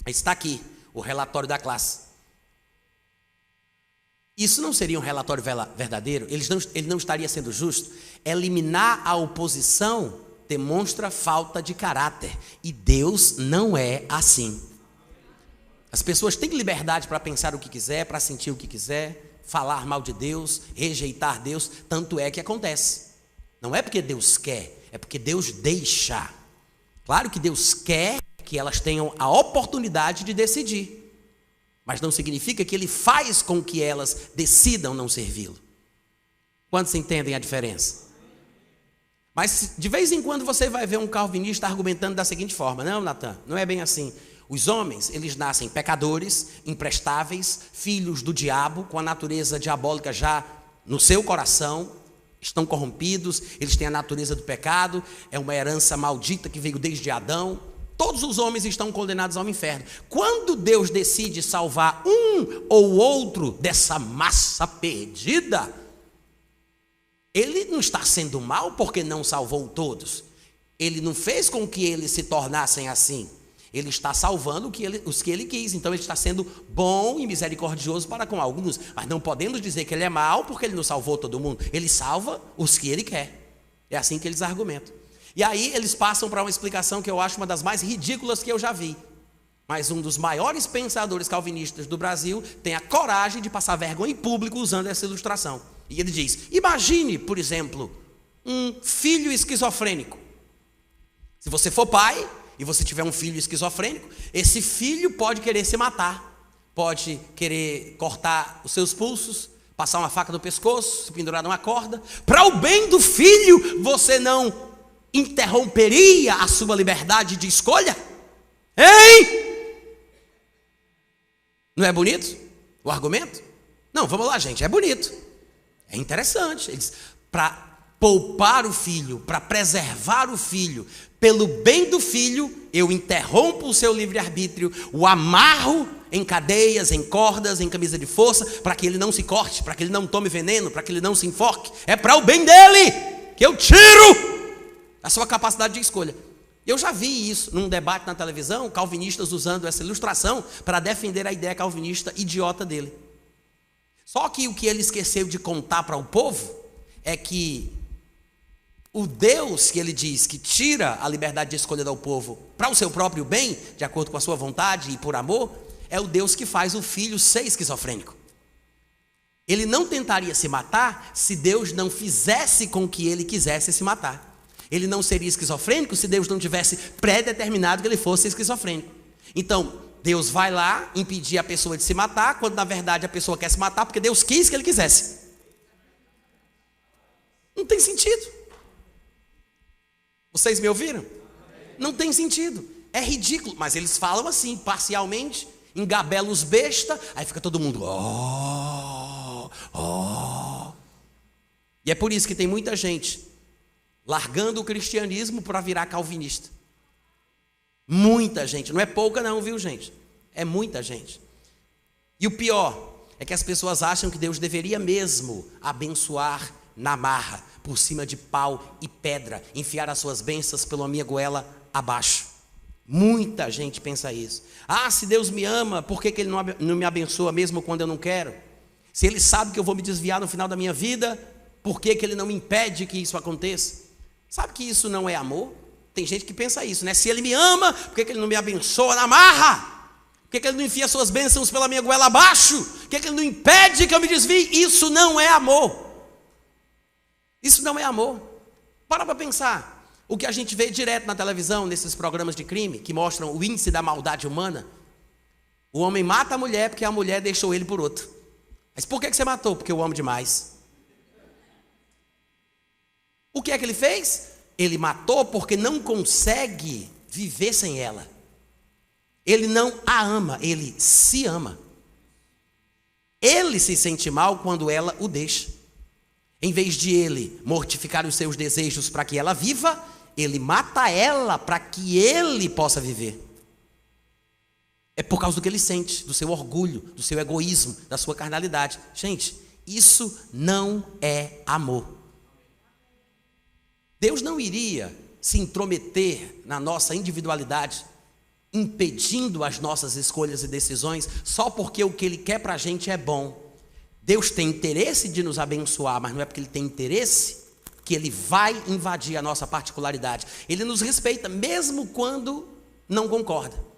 Aí está aqui, o relatório da classe. Isso não seria um relatório verdadeiro? Ele não estaria sendo justo? Eliminar a oposição demonstra falta de caráter. E Deus não é assim. As pessoas têm liberdade para pensar o que quiser, para sentir o que quiser, falar mal de Deus, rejeitar Deus. Tanto é que acontece. Não é porque Deus quer, é porque Deus deixa. Claro que Deus quer que elas tenham a oportunidade de decidir. Mas não significa que Ele faz com que elas decidam não servi-lo. Quantos entendem a diferença? Mas de vez em quando você vai ver um calvinista argumentando da seguinte forma: não, Natan, não é bem assim. Os homens, eles nascem pecadores, imprestáveis, filhos do diabo, com a natureza diabólica já no seu coração, estão corrompidos, eles têm a natureza do pecado, é uma herança maldita que veio desde Adão. Todos os homens estão condenados ao inferno. Quando Deus decide salvar um ou outro dessa massa perdida, Ele não está sendo mal porque não salvou todos. Ele não fez com que eles se tornassem assim. Ele está salvando os que Ele quis. Então Ele está sendo bom e misericordioso para com alguns. Mas não podemos dizer que Ele é mau porque Ele não salvou todo mundo. Ele salva os que Ele quer. É assim que eles argumentam. E aí eles passam para uma explicação que eu acho uma das mais ridículas que eu já vi. Mas um dos maiores pensadores calvinistas do Brasil tem a coragem de passar vergonha em público usando essa ilustração. E ele diz: imagine, por exemplo, um filho esquizofrênico. Se você for pai e você tiver um filho esquizofrênico, esse filho pode querer se matar, pode querer cortar os seus pulsos, passar uma faca no pescoço, se pendurar numa corda. Para o bem do filho, você não interromperia a sua liberdade de escolha? Hein? Não é bonito o argumento? Não, vamos lá, gente, é bonito, é interessante. Para poupar o filho, para preservar o filho, pelo bem do filho, eu interrompo o seu livre-arbítrio, o amarro em cadeias, em cordas, em camisa de força, para que ele não se corte, para que ele não tome veneno, para que ele não se enforque. É para o bem dele que eu tiro a sua capacidade de escolha. Eu já vi isso num debate na televisão, calvinistas usando essa ilustração para defender a ideia calvinista idiota dele. Só que o que ele esqueceu de contar para o povo é que o Deus que ele diz que tira a liberdade de escolha do povo para o seu próprio bem, de acordo com a sua vontade e por amor, é o Deus que faz o filho ser esquizofrênico. Ele não tentaria se matar se Deus não fizesse com que ele quisesse se matar. Ele não seria esquizofrênico se Deus não tivesse pré-determinado que ele fosse esquizofrênico. Então, Deus vai lá impedir a pessoa de se matar, quando na verdade a pessoa quer se matar porque Deus quis que ele quisesse. Não tem sentido. Vocês me ouviram? Não tem sentido. É ridículo. Mas eles falam assim, parcialmente, engabelam os besta, aí fica todo mundo, E é por isso que tem muita gente largando o cristianismo para virar calvinista. Muita gente, não é pouca não, viu, gente? É muita gente. E o pior é que as pessoas acham que Deus deveria mesmo abençoar na marra, por cima de pau e pedra, enfiar as suas bênçãos pela minha goela abaixo. Muita gente pensa isso. Se Deus me ama, por que Ele não me abençoa mesmo quando eu não quero? Se Ele sabe que eu vou me desviar no final da minha vida, por que Ele não me impede que isso aconteça? Sabe que isso não é amor? Tem gente que pensa isso, né? Se Ele me ama, por que Ele não me abençoa na marra? Por que Ele não enfia suas bênçãos pela minha goela abaixo? Por que Ele não impede que eu me desvie? Isso não é amor. Isso não é amor. Para pensar. O que a gente vê direto na televisão, nesses programas de crime, que mostram o índice da maldade humana. O homem mata a mulher porque a mulher deixou ele por outro. Mas por que você matou? Porque eu amo demais. O que é que ele fez? Ele matou porque não consegue viver sem ela. Ele não a ama, ele se ama. Ele se sente mal quando ela o deixa. Em vez de ele mortificar os seus desejos para que ela viva, ele mata ela para que ele possa viver. É por causa do que ele sente, do seu orgulho, do seu egoísmo, da sua carnalidade. Gente, isso não é amor. Deus não iria se intrometer na nossa individualidade, impedindo as nossas escolhas e decisões, só porque o que Ele quer para a gente é bom. Deus tem interesse de nos abençoar, mas não é porque Ele tem interesse que Ele vai invadir a nossa particularidade. Ele nos respeita, mesmo quando não concorda.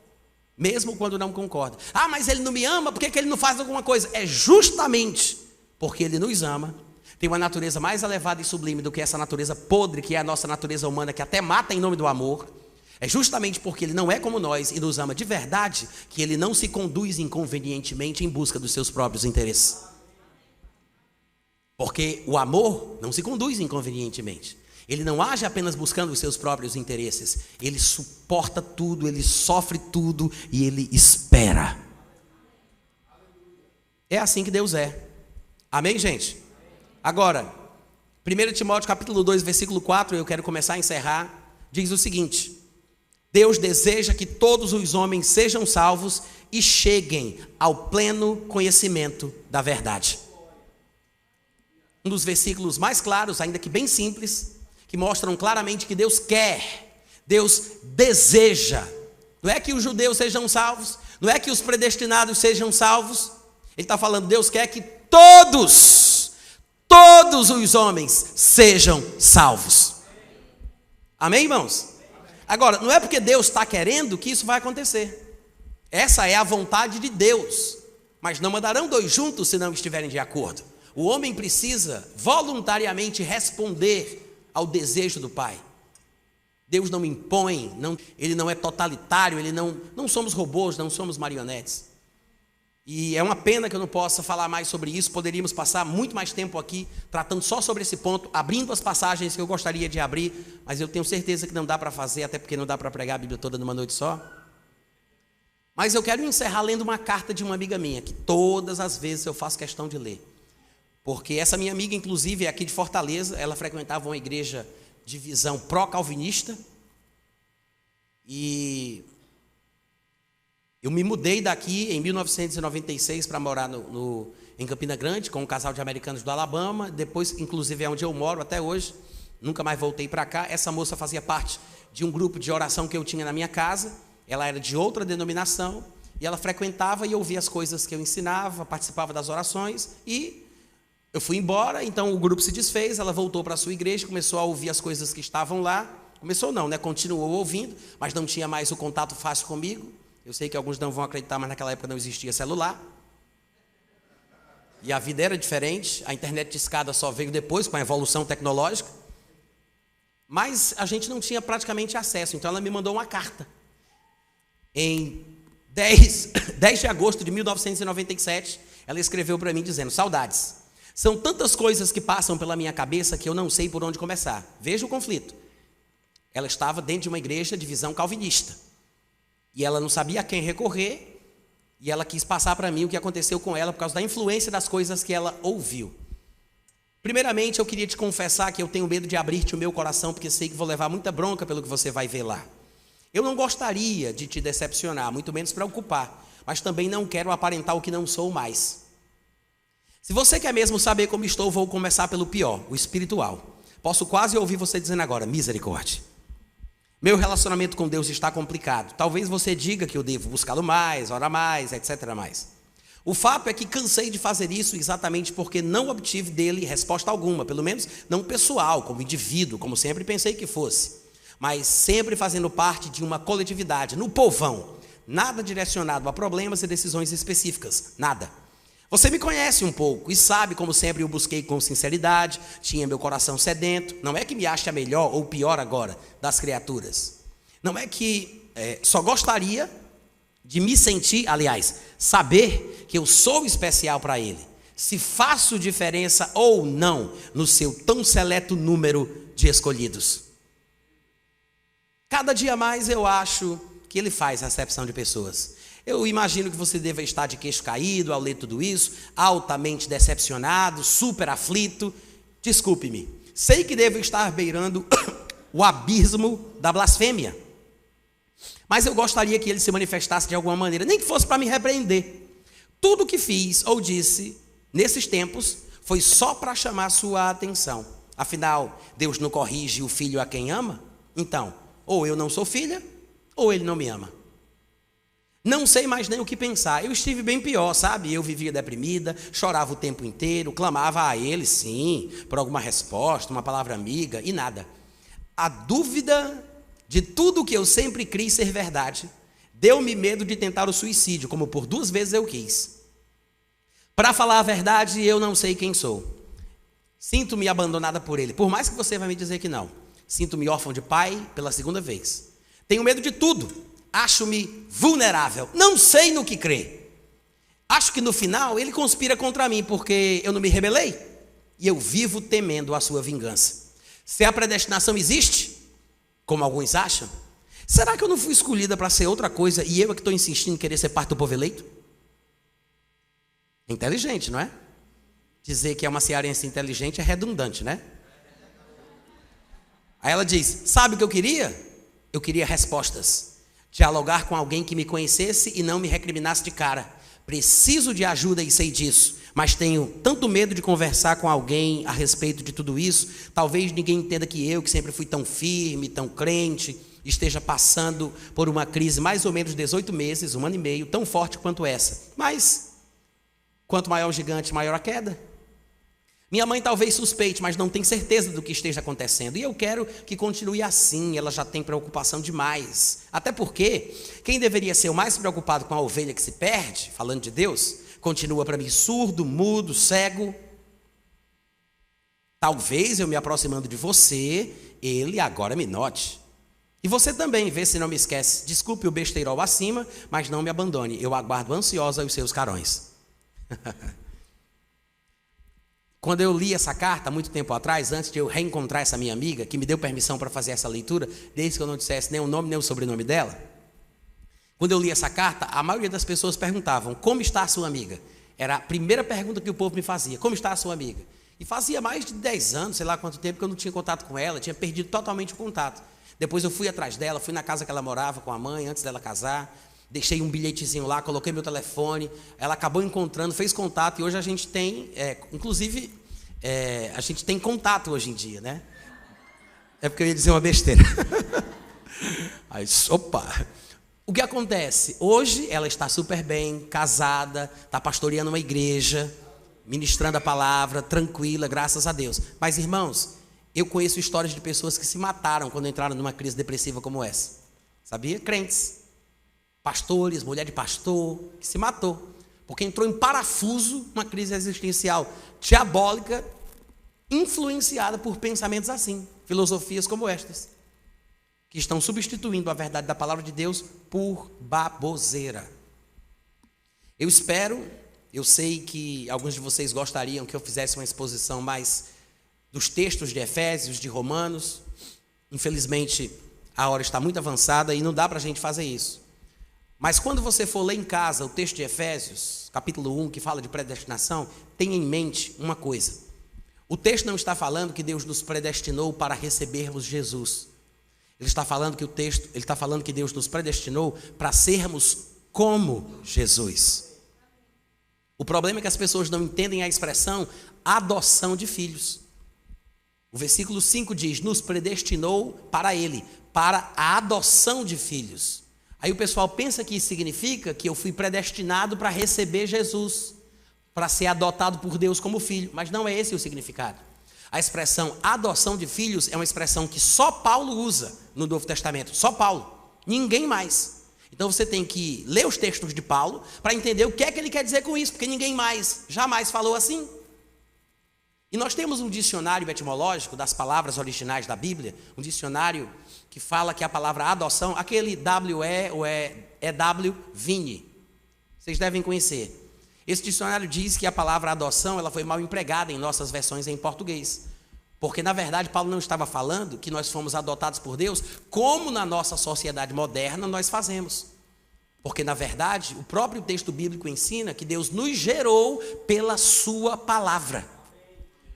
Mesmo quando não concorda. Ah, mas Ele não me ama, por que Ele não faz alguma coisa? É justamente porque Ele nos ama. Tem uma natureza mais elevada e sublime do que essa natureza podre, que é a nossa natureza humana, que até mata em nome do amor. É justamente porque Ele não é como nós e nos ama de verdade, que Ele não se conduz inconvenientemente em busca dos seus próprios interesses. Porque o amor não se conduz inconvenientemente. Ele não age apenas buscando os seus próprios interesses. Ele suporta tudo, ele sofre tudo e ele espera. É assim que Deus é. Amém, gente? Agora, 1 Timóteo capítulo 2, versículo 4, eu quero começar a encerrar, diz o seguinte: Deus deseja que todos os homens sejam salvos e cheguem ao pleno conhecimento da verdade. Um dos versículos mais claros, ainda que bem simples, que mostram claramente que Deus quer, Deus deseja. Não é que os judeus sejam salvos, não é que os predestinados sejam salvos. Ele está falando, Deus quer que todos os homens sejam salvos. Amém, irmãos? Agora, não é porque Deus está querendo que isso vai acontecer. Essa é a vontade de Deus. Mas não mandarão dois juntos se não estiverem de acordo. O homem precisa voluntariamente responder ao desejo do Pai. Deus não impõe, Ele não é totalitário, não somos robôs, não somos marionetes. E é uma pena que eu não possa falar mais sobre isso. Poderíamos passar muito mais tempo aqui tratando só sobre esse ponto, abrindo as passagens que eu gostaria de abrir, mas eu tenho certeza que não dá para fazer, até porque não dá para pregar a Bíblia toda numa noite só. Mas eu quero encerrar lendo uma carta de uma amiga minha, que todas as vezes eu faço questão de ler. Porque essa minha amiga, inclusive, é aqui de Fortaleza, ela frequentava uma igreja de visão pró-calvinista. E eu me mudei daqui em 1996 para morar em Campina Grande, com um casal de americanos do Alabama. Depois, inclusive, é onde eu moro até hoje. Nunca mais voltei para cá. Essa moça fazia parte de um grupo de oração que eu tinha na minha casa. Ela era de outra denominação. E ela frequentava e ouvia as coisas que eu ensinava, participava das orações. E eu fui embora, então o grupo se desfez. Ela voltou para a sua igreja, começou a ouvir as coisas que estavam lá. Começou não, né? Continuou ouvindo, mas não tinha mais o contato fácil comigo. Eu sei que alguns não vão acreditar, mas naquela época não existia celular. E a vida era diferente, a internet de escada só veio depois, com a evolução tecnológica. Mas a gente não tinha praticamente acesso, então ela me mandou uma carta. Em 10 de agosto de 1997, ela escreveu para mim dizendo: saudades. São tantas coisas que passam pela minha cabeça que eu não sei por onde começar. Veja o conflito. Ela estava dentro de uma igreja de visão calvinista. E ela não sabia a quem recorrer. E ela quis passar para mim o que aconteceu com ela por causa da influência das coisas que ela ouviu. Primeiramente, eu queria te confessar que eu tenho medo de abrir-te o meu coração, porque sei que vou levar muita bronca pelo que você vai ver lá. Eu não gostaria de te decepcionar, muito menos preocupar. Mas também não quero aparentar o que não sou mais. Se você quer mesmo saber como estou, vou começar pelo pior, o espiritual. Posso quase ouvir você dizendo agora: misericórdia. Meu relacionamento com Deus está complicado. Talvez você diga que eu devo buscá-lo mais, orar mais, etc. O fato é que cansei de fazer isso exatamente porque não obtive dele resposta alguma, pelo menos não pessoal, como indivíduo, como sempre pensei que fosse, mas sempre fazendo parte de uma coletividade, no povão, nada direcionado a problemas e decisões específicas, nada. Você me conhece um pouco e sabe como sempre eu busquei com sinceridade, tinha meu coração sedento. Não é que me ache a melhor ou pior agora das criaturas. Não é que só gostaria de me sentir, aliás, saber que eu sou especial para Ele. Se faço diferença ou não no seu tão seleto número de escolhidos. Cada dia mais eu acho que ele faz acepção de pessoas. Eu imagino que você deva estar de queixo caído ao ler tudo isso, altamente decepcionado, super aflito. Desculpe-me, sei que devo estar beirando o abismo da blasfêmia, mas eu gostaria que ele se manifestasse de alguma maneira, nem que fosse para me repreender. Tudo o que fiz ou disse nesses tempos foi só para chamar sua atenção. Afinal, Deus não corrige o filho a quem ama? Então, ou eu não sou filha, ou ele não me ama. Não sei mais nem o que pensar. Eu estive bem pior, sabe? Eu vivia deprimida, chorava o tempo inteiro, clamava a ele, sim, por alguma resposta, uma palavra amiga, e nada. A dúvida de tudo que eu sempre criei ser verdade deu-me medo de tentar o suicídio, como por 2 vezes eu quis. Para falar a verdade, eu não sei quem sou. Sinto-me abandonada por ele, por mais que você vai me dizer que não. Sinto-me órfão de pai pela 2ª vez. Tenho medo de tudo. Acho-me vulnerável. Não sei no que crer. Acho que no final ele conspira contra mim, porque eu não me rebelei. E eu vivo temendo a sua vingança. Se a predestinação existe, como alguns acham, será que eu não fui escolhida para ser outra coisa e eu é que estou insistindo em querer ser parte do povo eleito? É inteligente, não é? Dizer que é uma cearense inteligente é redundante, né? Aí ela diz, sabe o que eu queria? Eu queria respostas. Dialogar com alguém que me conhecesse e não me recriminasse de cara. Preciso de ajuda e sei disso, mas tenho tanto medo de conversar com alguém a respeito de tudo isso. Talvez ninguém entenda que eu, que sempre fui tão firme, tão crente, esteja passando por uma crise mais ou menos de 18 meses, 1 ano e meio, tão forte quanto essa. Mas, quanto maior o gigante, maior a queda. Minha mãe talvez suspeite, mas não tem certeza do que esteja acontecendo. E eu quero que continue assim, ela já tem preocupação demais. Até porque quem deveria ser o mais preocupado com a ovelha que se perde, falando de Deus, continua para mim surdo, mudo, cego. Talvez eu me aproximando de você, ele agora me note. E você também, vê se não me esquece. Desculpe o besteirol acima, mas não me abandone. Eu aguardo ansiosa os seus carões. Quando eu li essa carta, muito tempo atrás, antes de eu reencontrar essa minha amiga, que me deu permissão para fazer essa leitura, desde que eu não dissesse nem o nome nem o sobrenome dela, quando eu li essa carta, a maioria das pessoas perguntavam, como está a sua amiga? Era a primeira pergunta que o povo me fazia, como está a sua amiga? E fazia mais de 10 anos, sei lá quanto tempo, que eu não tinha contato com ela, tinha perdido totalmente o contato. Depois eu fui atrás dela, fui na casa que ela morava com a mãe, antes dela casar, deixei um bilhetezinho lá, coloquei meu telefone, ela acabou encontrando, fez contato e hoje a gente tem, inclusive, a gente tem contato hoje em dia, né? É porque eu ia dizer uma besteira. Aí, opa! O que acontece? Hoje ela está super bem, casada, está pastoreando uma igreja, ministrando a palavra, tranquila, graças a Deus. Mas, irmãos, eu conheço histórias de pessoas que se mataram quando entraram numa crise depressiva como essa. Sabia? Crentes. Pastores, mulher de pastor, que se matou, porque entrou em parafuso, uma crise existencial diabólica, influenciada por pensamentos assim, filosofias como estas, que estão substituindo a verdade da palavra de Deus por baboseira. Eu sei que alguns de vocês gostariam que eu fizesse uma exposição mais dos textos de Efésios, de Romanos. Infelizmente, a hora está muito avançada e não dá para a gente fazer isso. Mas quando você for ler em casa o texto de Efésios, capítulo 1, que fala de predestinação, tenha em mente uma coisa. O texto não está falando que Deus nos predestinou para recebermos Jesus. Ele está falando que Deus nos predestinou para sermos como Jesus. O problema é que as pessoas não entendem a expressão adoção de filhos. O versículo 5 diz, nos predestinou para Ele, para a adoção de filhos. Aí o pessoal pensa que isso significa que eu fui predestinado para receber Jesus, para ser adotado por Deus como filho, mas não é esse o significado. A expressão adoção de filhos é uma expressão que só Paulo usa no Novo Testamento, só Paulo, ninguém mais. Então você tem que ler os textos de Paulo para entender o que é que ele quer dizer com isso, porque ninguém mais, jamais falou assim. E nós temos um dicionário etimológico das palavras originais da Bíblia, um dicionário que fala que a palavra adoção, aquele W-E ou E-W, Vini, vocês devem conhecer. Esse dicionário diz que a palavra adoção ela foi mal empregada em nossas versões em português. Porque, na verdade, Paulo não estava falando que nós fomos adotados por Deus, como na nossa sociedade moderna nós fazemos. Porque, na verdade, o próprio texto bíblico ensina que Deus nos gerou pela sua palavra.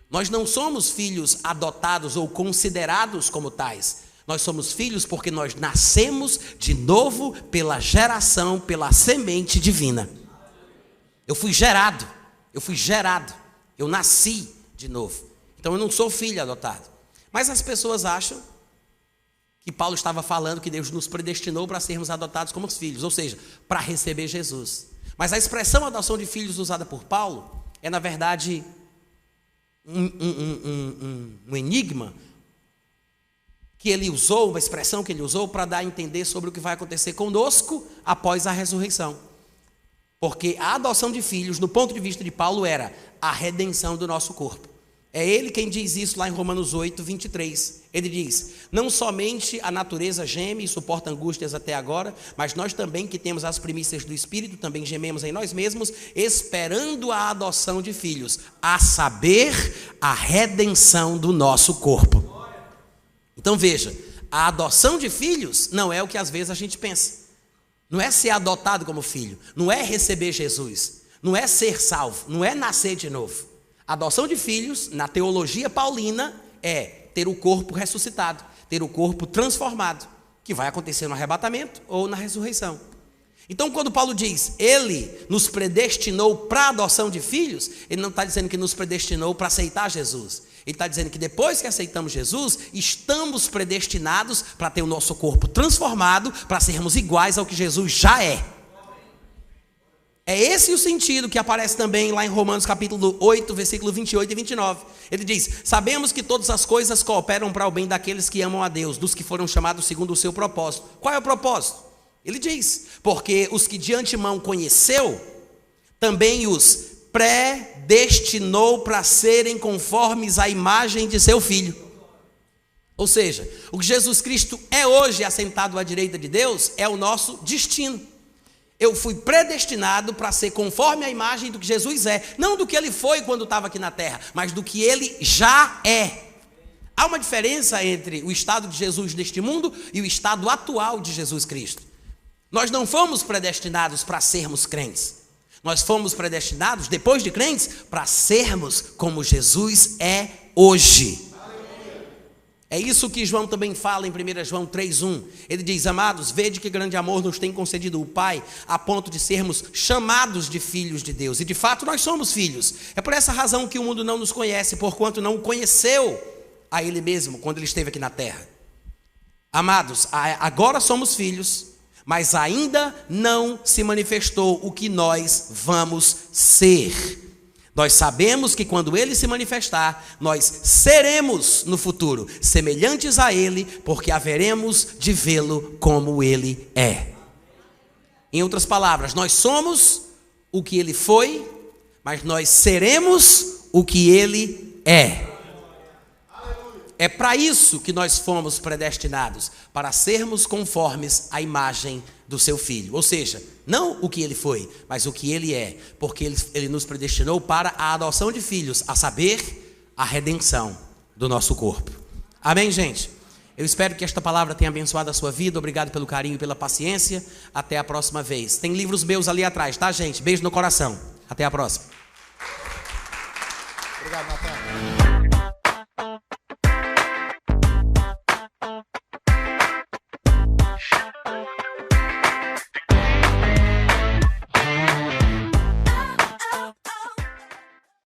Nós não somos filhos adotados ou considerados como tais. Nós somos filhos porque nós nascemos de novo pela geração, pela semente divina. Eu fui gerado, eu nasci de novo. Então eu não sou filho adotado. Mas as pessoas acham que Paulo estava falando que Deus nos predestinou para sermos adotados como filhos, ou seja, para receber Jesus. Mas a expressão adoção de filhos usada por Paulo é, na verdade, um enigma que ele usou, uma expressão que ele usou para dar a entender sobre o que vai acontecer conosco após a ressurreição. Porque a adoção de filhos, no ponto de vista de Paulo, era a redenção do nosso corpo. É ele quem diz isso lá em Romanos 8, 23. Ele diz: não somente a natureza geme e suporta angústias até agora, mas nós também, que temos as primícias do Espírito, também gememos em nós mesmos, esperando a adoção de filhos, a saber, a redenção do nosso corpo. Então veja, a adoção de filhos não é o que às vezes a gente pensa. Não é ser adotado como filho, não é receber Jesus, não é ser salvo, não é nascer de novo. A adoção de filhos, na teologia paulina, é ter o corpo ressuscitado, ter o corpo transformado, que vai acontecer no arrebatamento ou na ressurreição. Então, quando Paulo diz, ele nos predestinou para a adoção de filhos, ele não está dizendo que nos predestinou para aceitar Jesus. Ele está dizendo que depois que aceitamos Jesus, estamos predestinados para ter o nosso corpo transformado, para sermos iguais ao que Jesus já é. É esse o sentido que aparece também lá em Romanos capítulo 8, versículo 28 e 29. Ele diz: sabemos que todas as coisas cooperam para o bem daqueles que amam a Deus, dos que foram chamados segundo o seu propósito. Qual é o propósito? Ele diz: porque os que de antemão conheceu, também os predestinou para serem conformes à imagem de seu Filho. Ou seja, o que Jesus Cristo é hoje assentado à direita de Deus é o nosso destino. Eu fui predestinado para ser conforme a imagem do que Jesus é. Não do que ele foi quando estava aqui na terra, mas do que ele já é. Há uma diferença entre o estado de Jesus neste mundo e o estado atual de Jesus Cristo. Nós não fomos predestinados para sermos crentes. Nós fomos predestinados, depois de crentes, para sermos como Jesus é hoje. É isso que João também fala em 1 João 3,1. Ele diz: amados, vede que grande amor nos tem concedido o Pai, a ponto de sermos chamados de filhos de Deus. E de fato nós somos filhos. É por essa razão que o mundo não nos conhece, porquanto não conheceu a Ele mesmo quando Ele esteve aqui na terra. Amados, agora somos filhos, mas ainda não se manifestou o que nós vamos ser. Nós sabemos que quando Ele se manifestar, nós seremos no futuro semelhantes a Ele, porque haveremos de vê-lo como Ele é. Em outras palavras, nós somos o que Ele foi, mas nós seremos o que Ele é. É para isso que nós fomos predestinados, para sermos conformes à imagem do seu Filho. Ou seja, não o que ele foi, mas o que ele é, porque ele nos predestinou para a adoção de filhos, a saber, a redenção do nosso corpo. Amém, gente? Eu espero que esta palavra tenha abençoado a sua vida. Obrigado pelo carinho e pela paciência. Até a próxima vez. Tem livros meus ali atrás, tá, gente? Beijo no coração. Até a próxima. Obrigado, Natália.